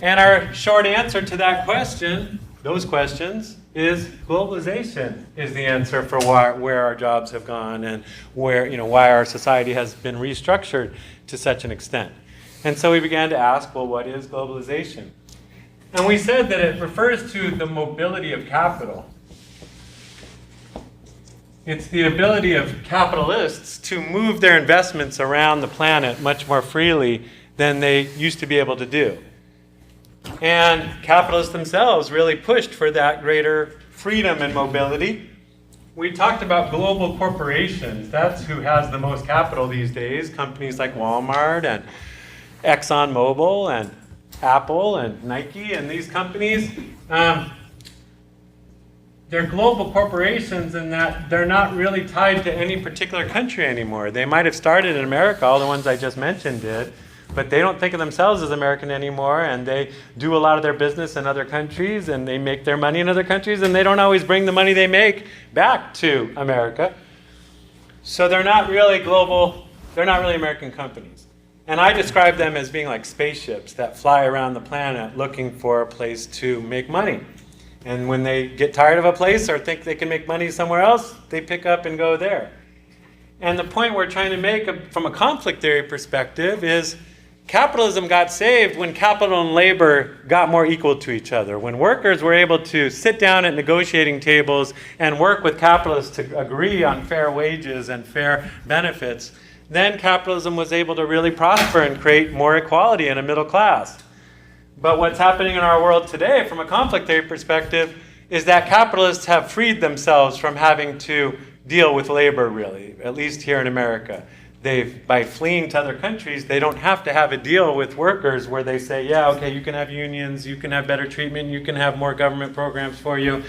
And our short answer to that question, those questions, is globalization is the answer for where our jobs have gone and why our society has been restructured to such an extent. And so we began to ask, well, what is globalization? And we said that it refers to the mobility of capital. It's the ability of capitalists to move their investments around the planet much more freely than they used to be able to do. And capitalists themselves really pushed for that greater freedom and mobility. We talked about global corporations. That's who has the most capital these days. Companies like Walmart and ExxonMobil and Apple and Nike and these companies. They're global corporations in that they're not really tied to any particular country anymore. They might have started in America, all the ones I just mentioned did, but they don't think of themselves as American anymore, and they do a lot of their business in other countries, and they make their money in other countries, and they don't always bring the money they make back to America. So they're not really global, they're not really American companies. And I describe them as being like spaceships that fly around the planet looking for a place to make money. And when they get tired of a place or think they can make money somewhere else, they pick up and go there. And the point we're trying to make from a conflict theory perspective is capitalism got saved when capital and labor got more equal to each other. When workers were able to sit down at negotiating tables and work with capitalists to agree on fair wages and fair benefits, then capitalism was able to really prosper and create more equality in a middle class. But what's happening in our world today, from a conflict theory perspective, is that capitalists have freed themselves from having to deal with labor, really, at least here in America. By fleeing to other countries, they don't have to have a deal with workers where they say, yeah, okay, you can have unions, you can have better treatment, you can have more government programs for you.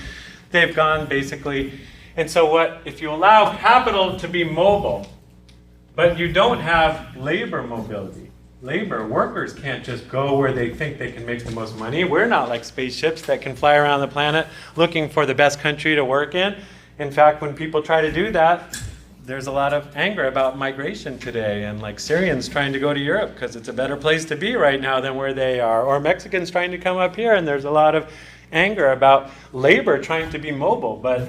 They've gone basically. And so if you allow capital to be mobile, but you don't have labor mobility. Workers can't just go where they think they can make the most money. We're not like spaceships that can fly around the planet looking for the best country to work in. In fact, when people try to do that, there's a lot of anger about migration today, and like Syrians trying to go to Europe because it's a better place to be right now than where they are, or Mexicans trying to come up here, and there's a lot of anger about labor trying to be mobile. But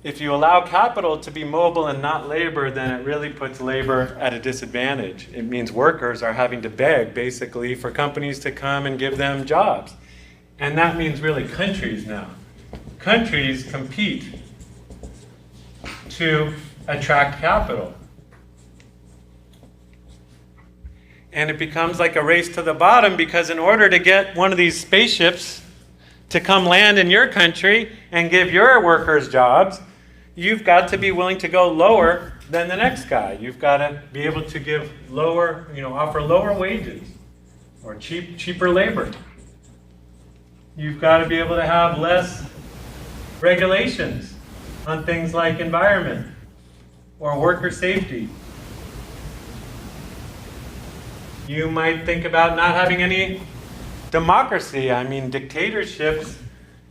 if you allow capital to be mobile and not labor, then it really puts labor at a disadvantage. It means workers are having to beg, basically, for companies to come and give them jobs. And that means really countries now. Countries compete to attract capital. And it becomes like a race to the bottom, because in order to get one of these spaceships to come land in your country and give your workers jobs, you've got to be willing to go lower than the next guy. You've got to be able to give lower, offer lower wages or cheaper labor. You've got to be able to have less regulations on things like environment or worker safety. You might think about not having any democracy. I mean, dictatorships,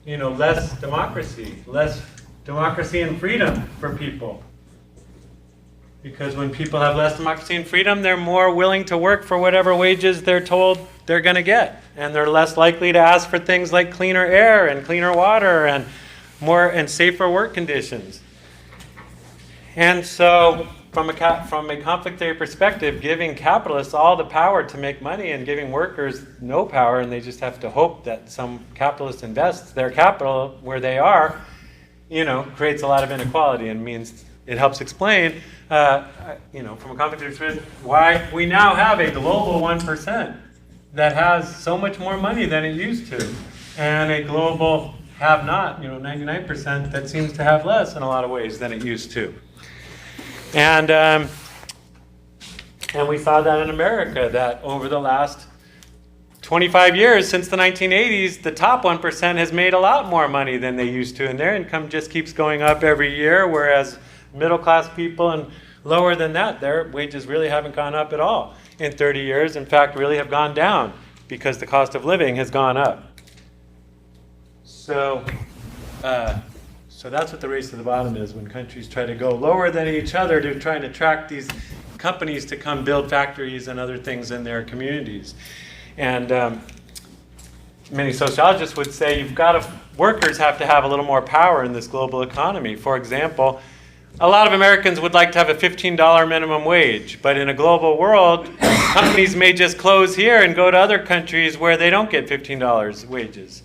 less democracy and freedom for people. Because when people have less democracy and freedom, they're more willing to work for whatever wages they're told they're going to get. And they're less likely to ask for things like cleaner air and cleaner water and more and safer work conditions. And so from a conflict theory perspective, giving capitalists all the power to make money and giving workers no power, and they just have to hope that some capitalist invests their capital where they are, creates a lot of inequality, and means it helps explain, from a conflict theory perspective, why we now have a global 1% that has so much more money than it used to, and a global have-not, 99% that seems to have less in a lot of ways than it used to. And we saw that in America, that over the last 25 years, since the 1980s, the top 1% has made a lot more money than they used to, and their income just keeps going up every year, whereas middle-class people and lower than that, their wages really haven't gone up at all in 30 years. In fact, really have gone down because the cost of living has gone up. So that's what the race to the bottom is, when countries try to go lower than each other to try and attract these companies to come build factories and other things in their communities. And many sociologists would say workers have to have a little more power in this global economy. For example, a lot of Americans would like to have a $15 minimum wage, but in a global world, companies may just close here and go to other countries where they don't get $15 wages.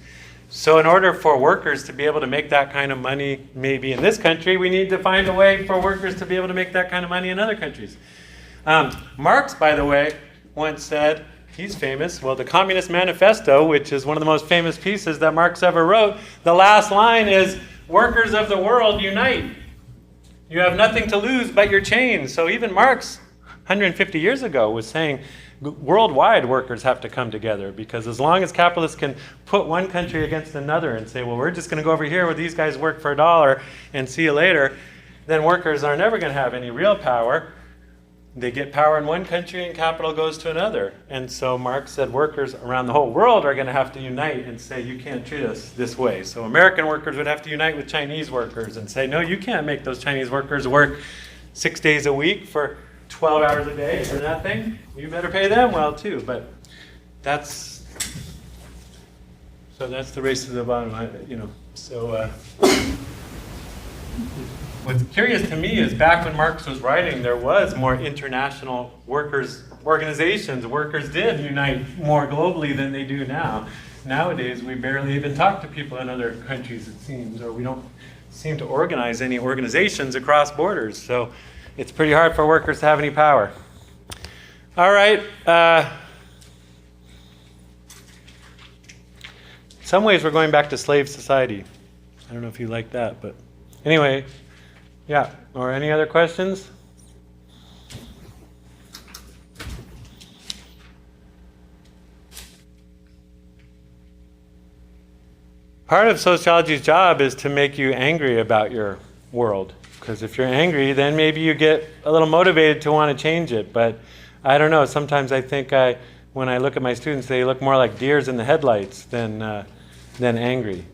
So in order for workers to be able to make that kind of money, maybe in this country, we need to find a way for workers to be able to make that kind of money in other countries. Marx, by the way, once said, he's famous, the Communist Manifesto, which is one of the most famous pieces that Marx ever wrote, the last line is, "Workers of the world, unite. You have nothing to lose but your chains." So even Marx, 150 years ago, was saying worldwide workers have to come together, because as long as capitalists can put one country against another and say, well, we're just going to go over here where these guys work for $1 and see you later, then workers are never going to have any real power. they get power in one country and capital goes to another. And so Marx said workers around the whole world are going to have to unite and say, you can't treat us this way. So American workers would have to unite with Chinese workers and say, no, you can't make those Chinese workers work 6 days a week for 12 hours a day for nothing. You better pay them well too. But that's the race to the bottom, So what's curious to me is back when Marx was writing, there was more international workers organizations. Workers did unite more globally than they do now. Nowadays, we barely even talk to people in other countries, it seems, or we don't seem to organize any organizations across borders. So it's pretty hard for workers to have any power. All right. In some ways, we're going back to slave society. I don't know if you like that, but anyway, yeah. Or any other questions? Part of sociology's job is to make you angry about your world. Because if you're angry, then maybe you get a little motivated to want to change it. But I don't know. Sometimes I think when I look at my students, they look more like deers in the headlights than angry.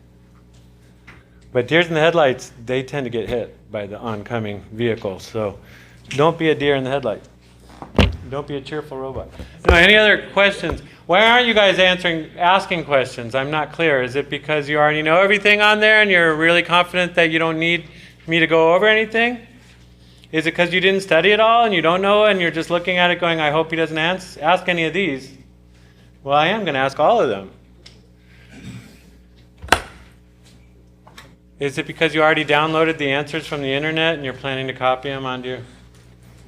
But deers in the headlights, they tend to get hit by the oncoming vehicle. So don't be a deer in the headlights. Don't be a cheerful robot. No, any other questions? Why aren't you guys asking questions? I'm not clear. Is it because you already know everything on there and you're really confident that you don't need me to go over anything? Is it because you didn't study it all and you don't know and you're just looking at it going, I hope he doesn't ask any of these? Well, I am going to ask all of them. Is it because you already downloaded the answers from the internet and you're planning to copy them onto your...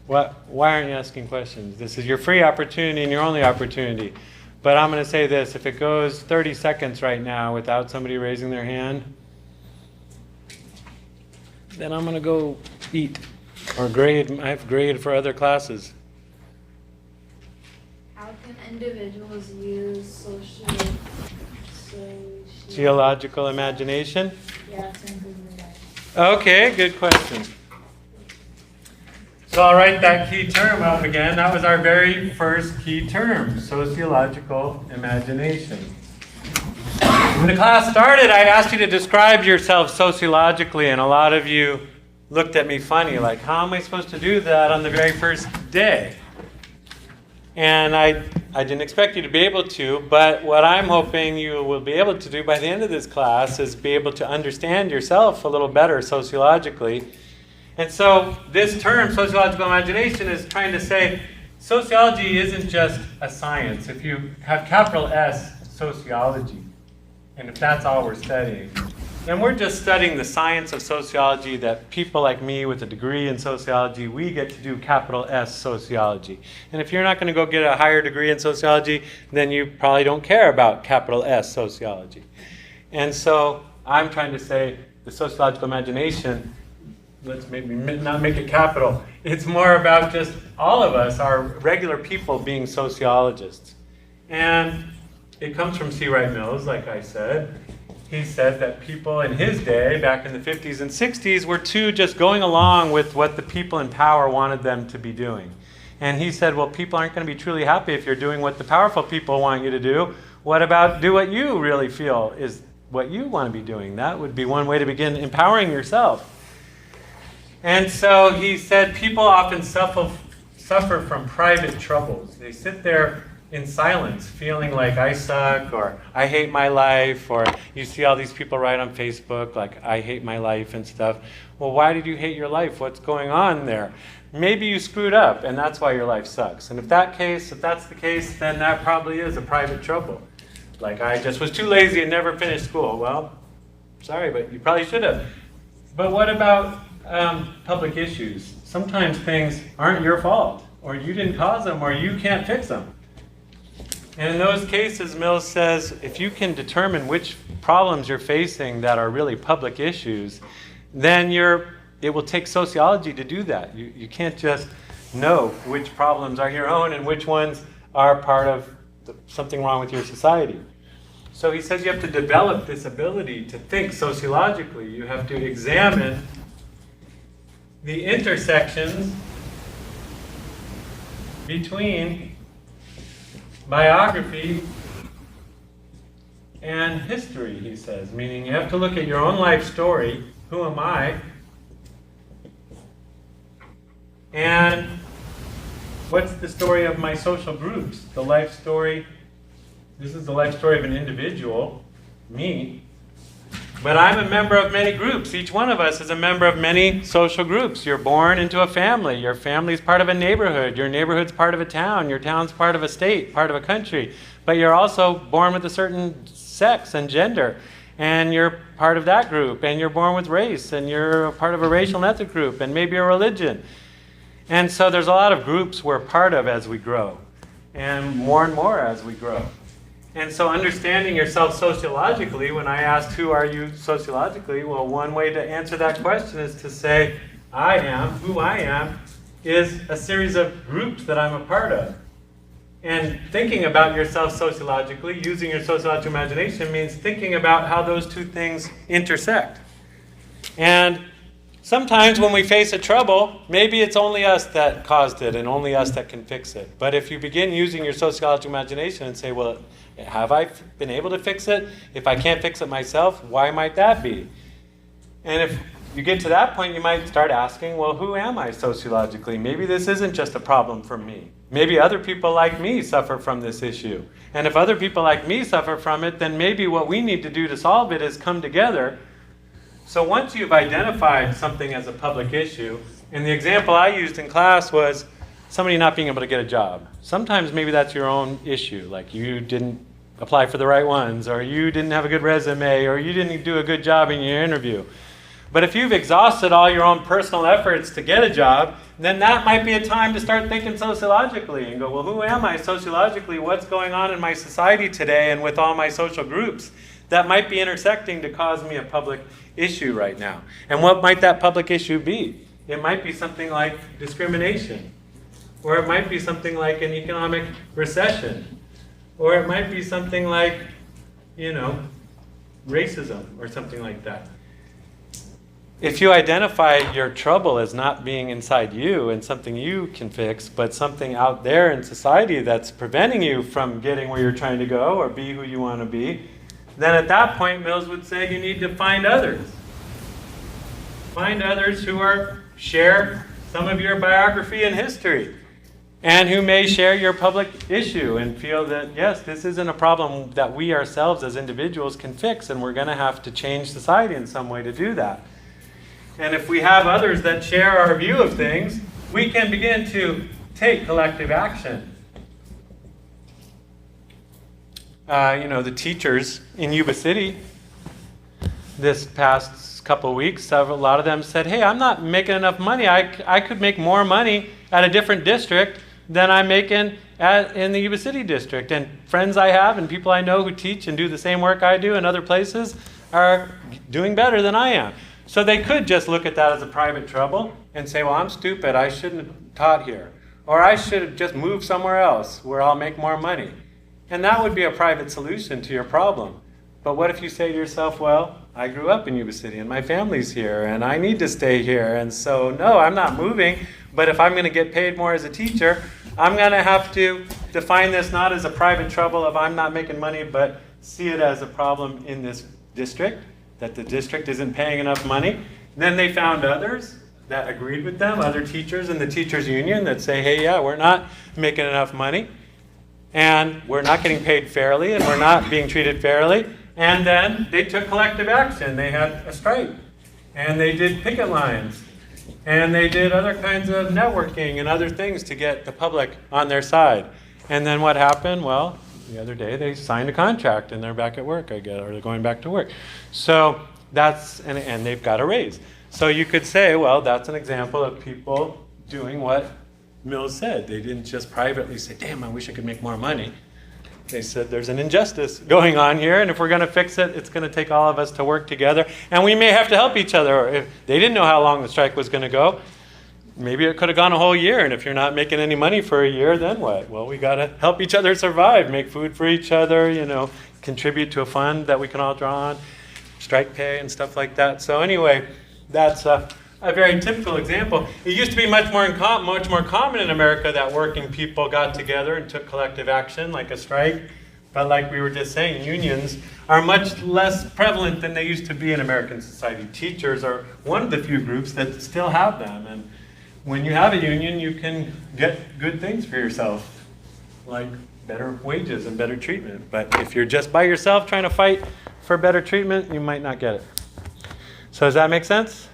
Why aren't you asking questions? This is your free opportunity and your only opportunity. But I'm going to say this, if it goes 30 seconds right now without somebody raising their hand, then I'm going to go eat or grade. I have grade for other classes. How can individuals use Sociological imagination? Yeah, to improve their life? Okay, good question. So I'll write that key term up again. That was our very first key term, sociological imagination. When the class started, I asked you to describe yourself sociologically, and a lot of you looked at me funny, like, how am I supposed to do that on the very first day? And I didn't expect you to be able to, but what I'm hoping you will be able to do by the end of this class is be able to understand yourself a little better sociologically. And so this term, sociological imagination, is trying to say sociology isn't just a science. If you have capital S, sociology, and if that's all we're studying, then we're just studying the science of sociology that people like me with a degree in sociology, we get to do capital S sociology. And if you're not going to go get a higher degree in sociology, then you probably don't care about capital S sociology. And so I'm trying to say the sociological imagination, let's maybe not make it capital, it's more about just all of us, our regular people, being sociologists. And it comes from C. Wright Mills, like I said. He said that people in his day, back in the 50s and 60s, were too just going along with what the people in power wanted them to be doing. And he said, well, people aren't going to be truly happy if you're doing what the powerful people want you to do. What about do what you really feel is what you want to be doing? That would be one way to begin empowering yourself. And so he said people often suffer from private troubles. They sit there in silence, feeling like I suck, or I hate my life, or you see all these people write on Facebook like I hate my life and stuff. Well, why did you hate your life? What's going on there? Maybe you screwed up and that's why your life sucks. And if that's the case, then that probably is a private trouble. Like I just was too lazy and never finished school. Well, sorry, but you probably should have. But what about public issues? Sometimes things aren't your fault, or you didn't cause them, or you can't fix them. And in those cases, Mills says, if you can determine which problems you're facing that are really public issues, then it will take sociology to do that. You can't just know which problems are your own and which ones are part of something wrong with your society. So he says you have to develop this ability to think sociologically. You have to examine the intersections between biography and history, he says. Meaning you have to look at your own life story. Who am I? And what's the story of my social groups? The life story. This is the life story of an individual, me. But I'm a member of many groups. Each one of us is a member of many social groups. You're born into a family. Your family is part of a neighborhood. Your neighborhood's part of a town. Your town's part of a state, part of a country. But you're also born with a certain sex and gender. And you're part of that group. And you're born with race. And you're a part of a racial and ethnic group. And maybe a religion. And so there's a lot of groups we're part of as we grow. And more as we grow. And so understanding yourself sociologically, when I asked who are you sociologically, well, one way to answer that question is to say, I am, who I am, is a series of groups that I'm a part of. And thinking about yourself sociologically, using your sociological imagination, means thinking about how those two things intersect. And sometimes when we face a trouble, maybe it's only us that caused it and only us that can fix it. But if you begin using your sociological imagination and say, well, have I been able to fix it? If I can't fix it myself, why might that be? And if you get to that point, you might start asking, well, who am I sociologically? Maybe this isn't just a problem for me. Maybe other people like me suffer from this issue. And if other people like me suffer from it, then maybe what we need to do to solve it is come together. So once you've identified something as a public issue, and the example I used in class was somebody not being able to get a job. Sometimes maybe that's your own issue, like you didn't apply for the right ones, or you didn't have a good resume, or you didn't do a good job in your interview. But if you've exhausted all your own personal efforts to get a job, then that might be a time to start thinking sociologically and go, well, who am I sociologically? What's going on in my society today and with all my social groups that might be intersecting to cause me a public issue right now? And what might that public issue be? It might be something like discrimination. Or it might be something like an economic recession. Or it might be something like, racism or something like that. If you identify your trouble as not being inside you and something you can fix, but something out there in society that's preventing you from getting where you're trying to go or be who you want to be, then at that point, Mills would say you need to find others. Find others who share some of your biography and history, and who may share your public issue and feel that, yes, this isn't a problem that we ourselves as individuals can fix, and we're going to have to change society in some way to do that. And if we have others that share our view of things, we can begin to take collective action. The teachers in Yuba City this past couple of weeks, a lot of them said, hey, I'm not making enough money. I could make more money at a different district than I'm making in the Yuba City district. And friends I have and people I know who teach and do the same work I do in other places are doing better than I am. So they could just look at that as a private trouble and say, well, I'm stupid. I shouldn't have taught here. Or I should have just moved somewhere else where I'll make more money. And that would be a private solution to your problem. But what if you say to yourself, well, I grew up in Yuba City and my family's here and I need to stay here. And so, no, I'm not moving. But if I'm going to get paid more as a teacher, I'm going to have to define this not as a private trouble of I'm not making money, but see it as a problem in this district, that the district isn't paying enough money. Then they found others that agreed with them, other teachers in the teachers union that say, hey, yeah, we're not making enough money, and we're not getting paid fairly, and we're not being treated fairly. And then they took collective action. They had a strike, and they did picket lines, and they did other kinds of networking and other things to get the public on their side. And then what happened? Well, the other day they signed a contract and they're back at work, I guess, or they're going back to work. So that's, and they've got a raise. So you could say, well, that's an example of people doing what Mills said. They didn't just privately say, damn, I wish I could make more money. They said there's an injustice going on here, and if we're going to fix it, it's going to take all of us to work together, and we may have to help each other. Or if they didn't know how long the strike was going to go, maybe it could have gone a whole year, and if you're not making any money for a year, then what? Well, we got to help each other survive, make food for each other, contribute to a fund that we can all draw on, strike pay and stuff like that. So anyway, that's a very typical example. It used to be much more common in America that working people got together and took collective action, like a strike. But like we were just saying, unions are much less prevalent than they used to be in American society. Teachers are one of the few groups that still have them. And when you have a union, you can get good things for yourself, like better wages and better treatment. But if you're just by yourself trying to fight for better treatment, you might not get it. So does that make sense?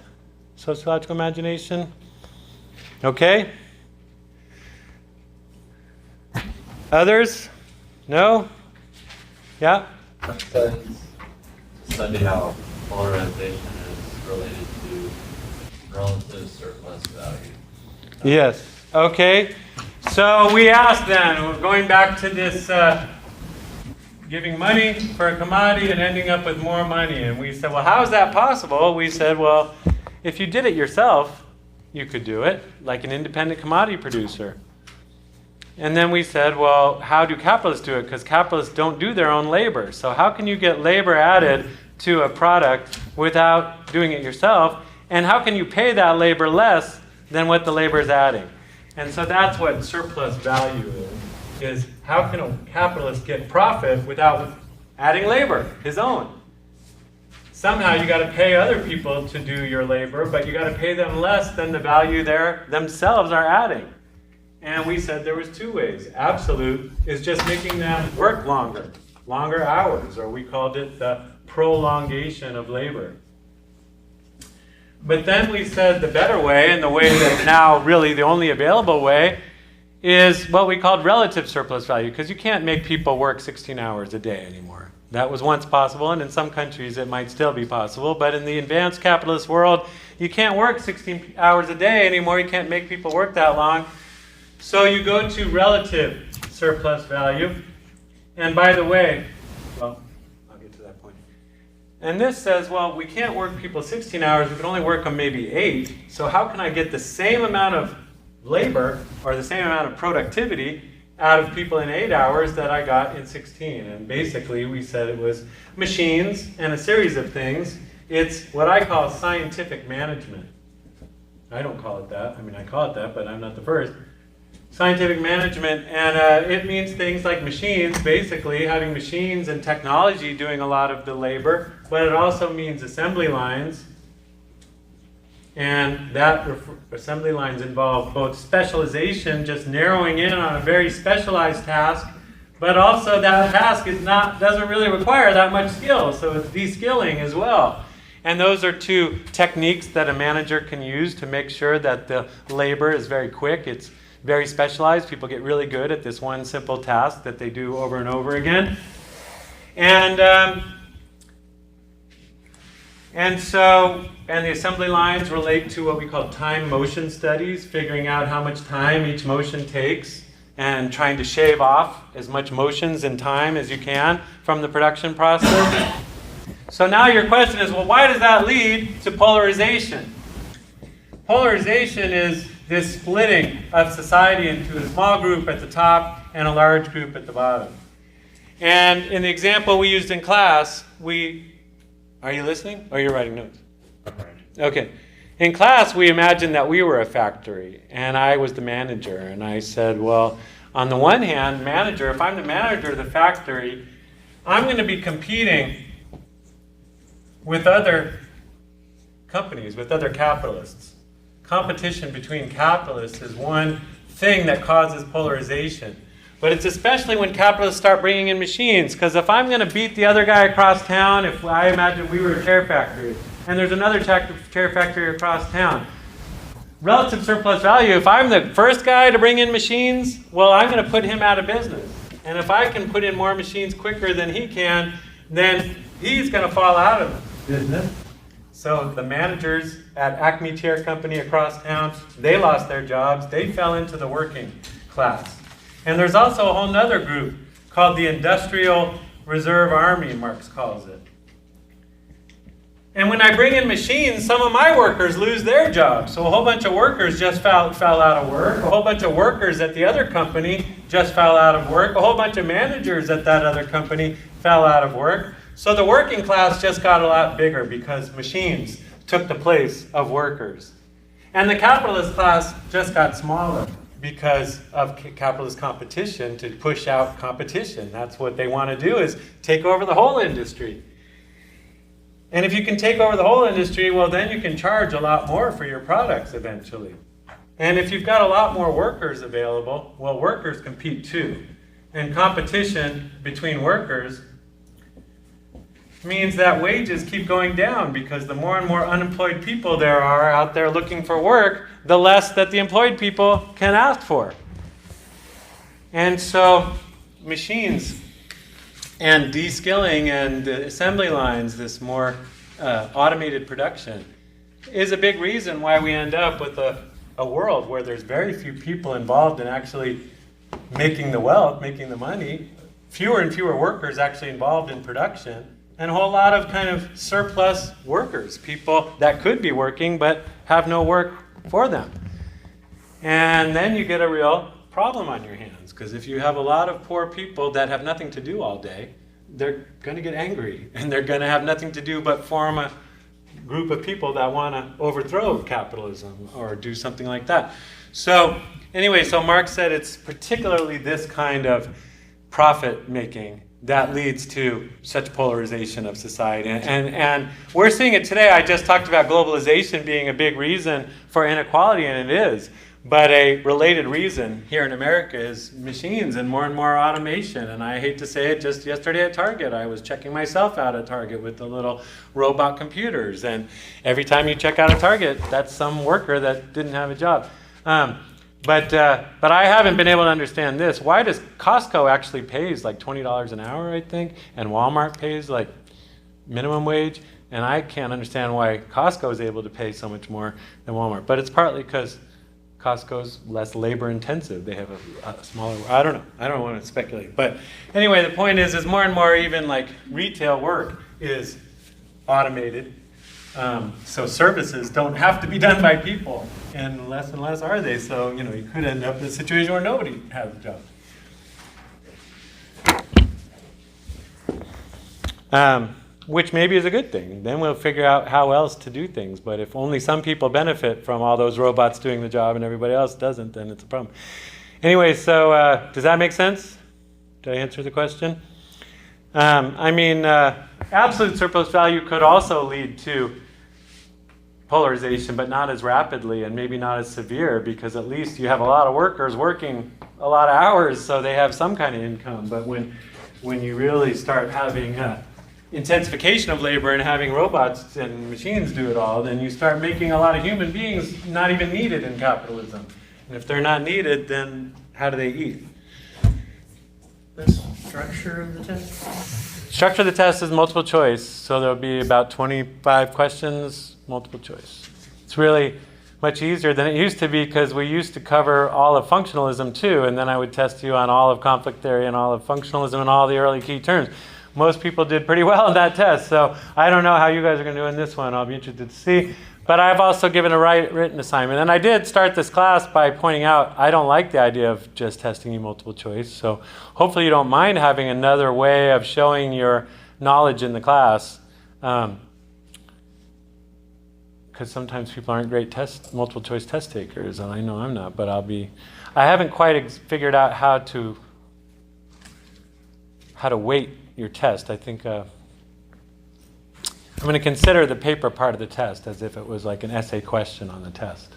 Sociological imagination? Okay? Others? No? Yeah? Study how polarization is related to relative surplus value. Yes. Okay. So we asked then, we're going back to this giving money for a commodity and ending up with more money. And we said, well, how is that possible? We said, well, if you did it yourself, you could do it, like an independent commodity producer. And then we said, well, how do capitalists do it? Because capitalists don't do their own labor. So how can you get labor added to a product without doing it yourself? And how can you pay that labor less than what the labor is adding? And so that's what surplus value is how can a capitalist get profit without adding labor, his own? Somehow you got to pay other people to do your labor, but you got to pay them less than the value they themselves are adding. And we said there was two ways. Absolute is just making them work longer hours, or we called it the prolongation of labor. But then we said the better way, and the way that now really the only available way, is what we called relative surplus value, because you can't make people work 16 hours a day anymore. That was once possible, and in some countries it might still be possible, but in the advanced capitalist world, you can't work 16 hours a day anymore. You can't make people work that long. So you go to relative surplus value. And by the way, well, I'll get to that point. And this says, well, we can't work people 16 hours. We can only work them maybe 8. So how can I get the same amount of labor or the same amount of productivity out of people in 8 hours that I got in 16? And basically we said it was machines and a series of things. It's what I call scientific management. I don't call it that. I mean, I call it that, but I'm not the first. Scientific management, and it means things like machines, basically having machines and technology doing a lot of the labor, but it also means assembly lines, and that assembly lines involve both specialization, just narrowing in on a very specialized task, but also that task doesn't really require that much skill, so it's de-skilling as well. And those are two techniques that a manager can use to make sure that the labor is very quick. It's very specialized. People get really good at this one simple task that they do over and over again. And the assembly lines relate to what we call time motion studies, figuring out how much time each motion takes and trying to shave off as much motions and time as you can from the production process. So now your question is, well, why does that lead to polarization? Polarization is this splitting of society into a small group at the top and a large group at the bottom. And in the example we used in class, are you listening or you're writing notes? Okay. In class, we imagined that we were a factory and I was the manager. And I said, well, on the one hand, if I'm the manager of the factory, I'm going to be competing with other companies, with other capitalists. Competition between capitalists is one thing that causes polarization. But it's especially when capitalists start bringing in machines, because if I'm going to beat the other guy across town, if I imagine we were a chair factory, and there's another chair factory across town, relative surplus value, if I'm the first guy to bring in machines, well, I'm going to put him out of business. And if I can put in more machines quicker than he can, then he's going to fall out of business. So the managers at Acme Chair Company across town, they lost their jobs. They fell into the working class. And there's also a whole other group called the Industrial Reserve Army, Marx calls it. And when I bring in machines, some of my workers lose their jobs. So a whole bunch of workers just fell out of work. A whole bunch of workers at the other company just fell out of work. A whole bunch of managers at that other company fell out of work. So the working class just got a lot bigger because machines took the place of workers. And the capitalist class just got smaller because of capitalist competition to push out competition. That's what they want to do, is take over the whole industry. And if you can take over the whole industry, well, then you can charge a lot more for your products eventually. And if you've got a lot more workers available, well, workers compete too. And competition between workers means that wages keep going down, because the more and more unemployed people there are out there looking for work, the less that the employed people can ask for. And so machines and de-skilling and the assembly lines, this more automated production, is a big reason why we end up with a world where there's very few people involved in actually making the wealth, making the money, fewer and fewer workers actually involved in production, and a whole lot of kind of surplus workers, people that could be working but have no work for them. And then you get a real problem on your hands, because if you have a lot of poor people that have nothing to do all day, they're going to get angry, and they're going to have nothing to do but form a group of people that want to overthrow capitalism or do something like that. So anyway, so Marx said it's particularly this kind of profit making that leads to such polarization of society. And we're seeing it today. I just talked about globalization being a big reason for inequality, and it is. But a related reason here in America is machines and more automation. And I hate to say it, just yesterday at Target, I was checking myself out at Target with the little robot computers. And every time you check out a Target, that's some worker that didn't have a job. But I haven't been able to understand this. Why does Costco actually pays like $20 an hour, I think, and Walmart pays like minimum wage? And I can't understand why Costco is able to pay so much more than Walmart. But it's partly because Costco's less labor intensive. They have a smaller, I don't know. I don't want to speculate. But anyway, the point is more and more even like retail work is automated. So services don't have to be done by people, and less are they. So, you could end up in a situation where nobody has a job. Which maybe is a good thing. Then we'll figure out how else to do things. But if only some people benefit from all those robots doing the job and everybody else doesn't, then it's a problem. Anyway, so does that make sense? Did I answer the question? Absolute surplus value could also lead to polarization, but not as rapidly and maybe not as severe, because at least you have a lot of workers working a lot of hours, so they have some kind of income. But when you really start having intensification of labor and having robots and machines do it all, then you start making a lot of human beings not even needed in capitalism. And if they're not needed, then how do they eat? The structure of the test? Structure of the test is multiple choice, so there'll be about 25 questions, multiple choice. It's really much easier than it used to be, because we used to cover all of functionalism too, and then I would test you on all of conflict theory and all of functionalism and all the early key terms. Most people did pretty well in that test, so I don't know how you guys are going to do in this one. I'll be interested to see. But I've also given a written assignment. And I did start this class by pointing out I don't like the idea of just testing you multiple choice. So hopefully you don't mind having another way of showing your knowledge in the class. Because sometimes people aren't great multiple choice test takers, and I know I'm not, but I haven't quite figured out how to weight your test. I think I'm going to consider the paper part of the test as if it was like an essay question on the test.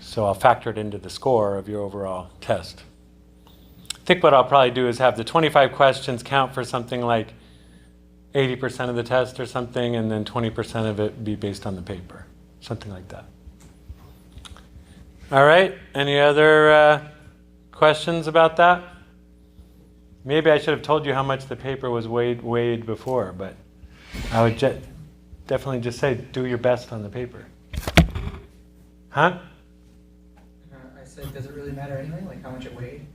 So I'll factor it into the score of your overall test. I think what I'll probably do is have the 25 questions count for something like 80% of the test or something, and then 20% of it be based on the paper. Something like that. All right, any other questions about that? Maybe I should have told you how much the paper was weighed before, but I would definitely just say do your best on the paper. Huh? I said, does it really matter anyway? Like how much it weighed?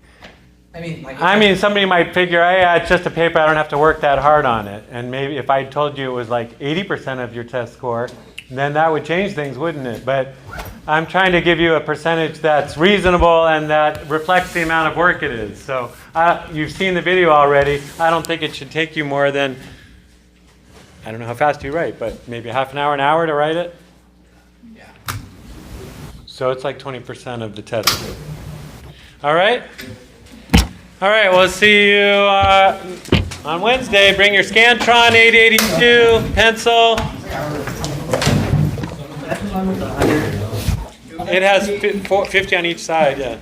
Somebody might figure, yeah, it's just a paper, I don't have to work that hard on it. And maybe if I told you it was like 80% of your test score, then that would change things, wouldn't it? But I'm trying to give you a percentage that's reasonable and that reflects the amount of work it is. So you've seen the video already. I don't think it should take you more than, I don't know how fast you write, but maybe half an hour to write it? Yeah. So it's like 20% of the test. All right? All right, we'll see you on Wednesday. Bring your Scantron 882, pencil. That's the one with the 100. It has 50 on each side, yeah.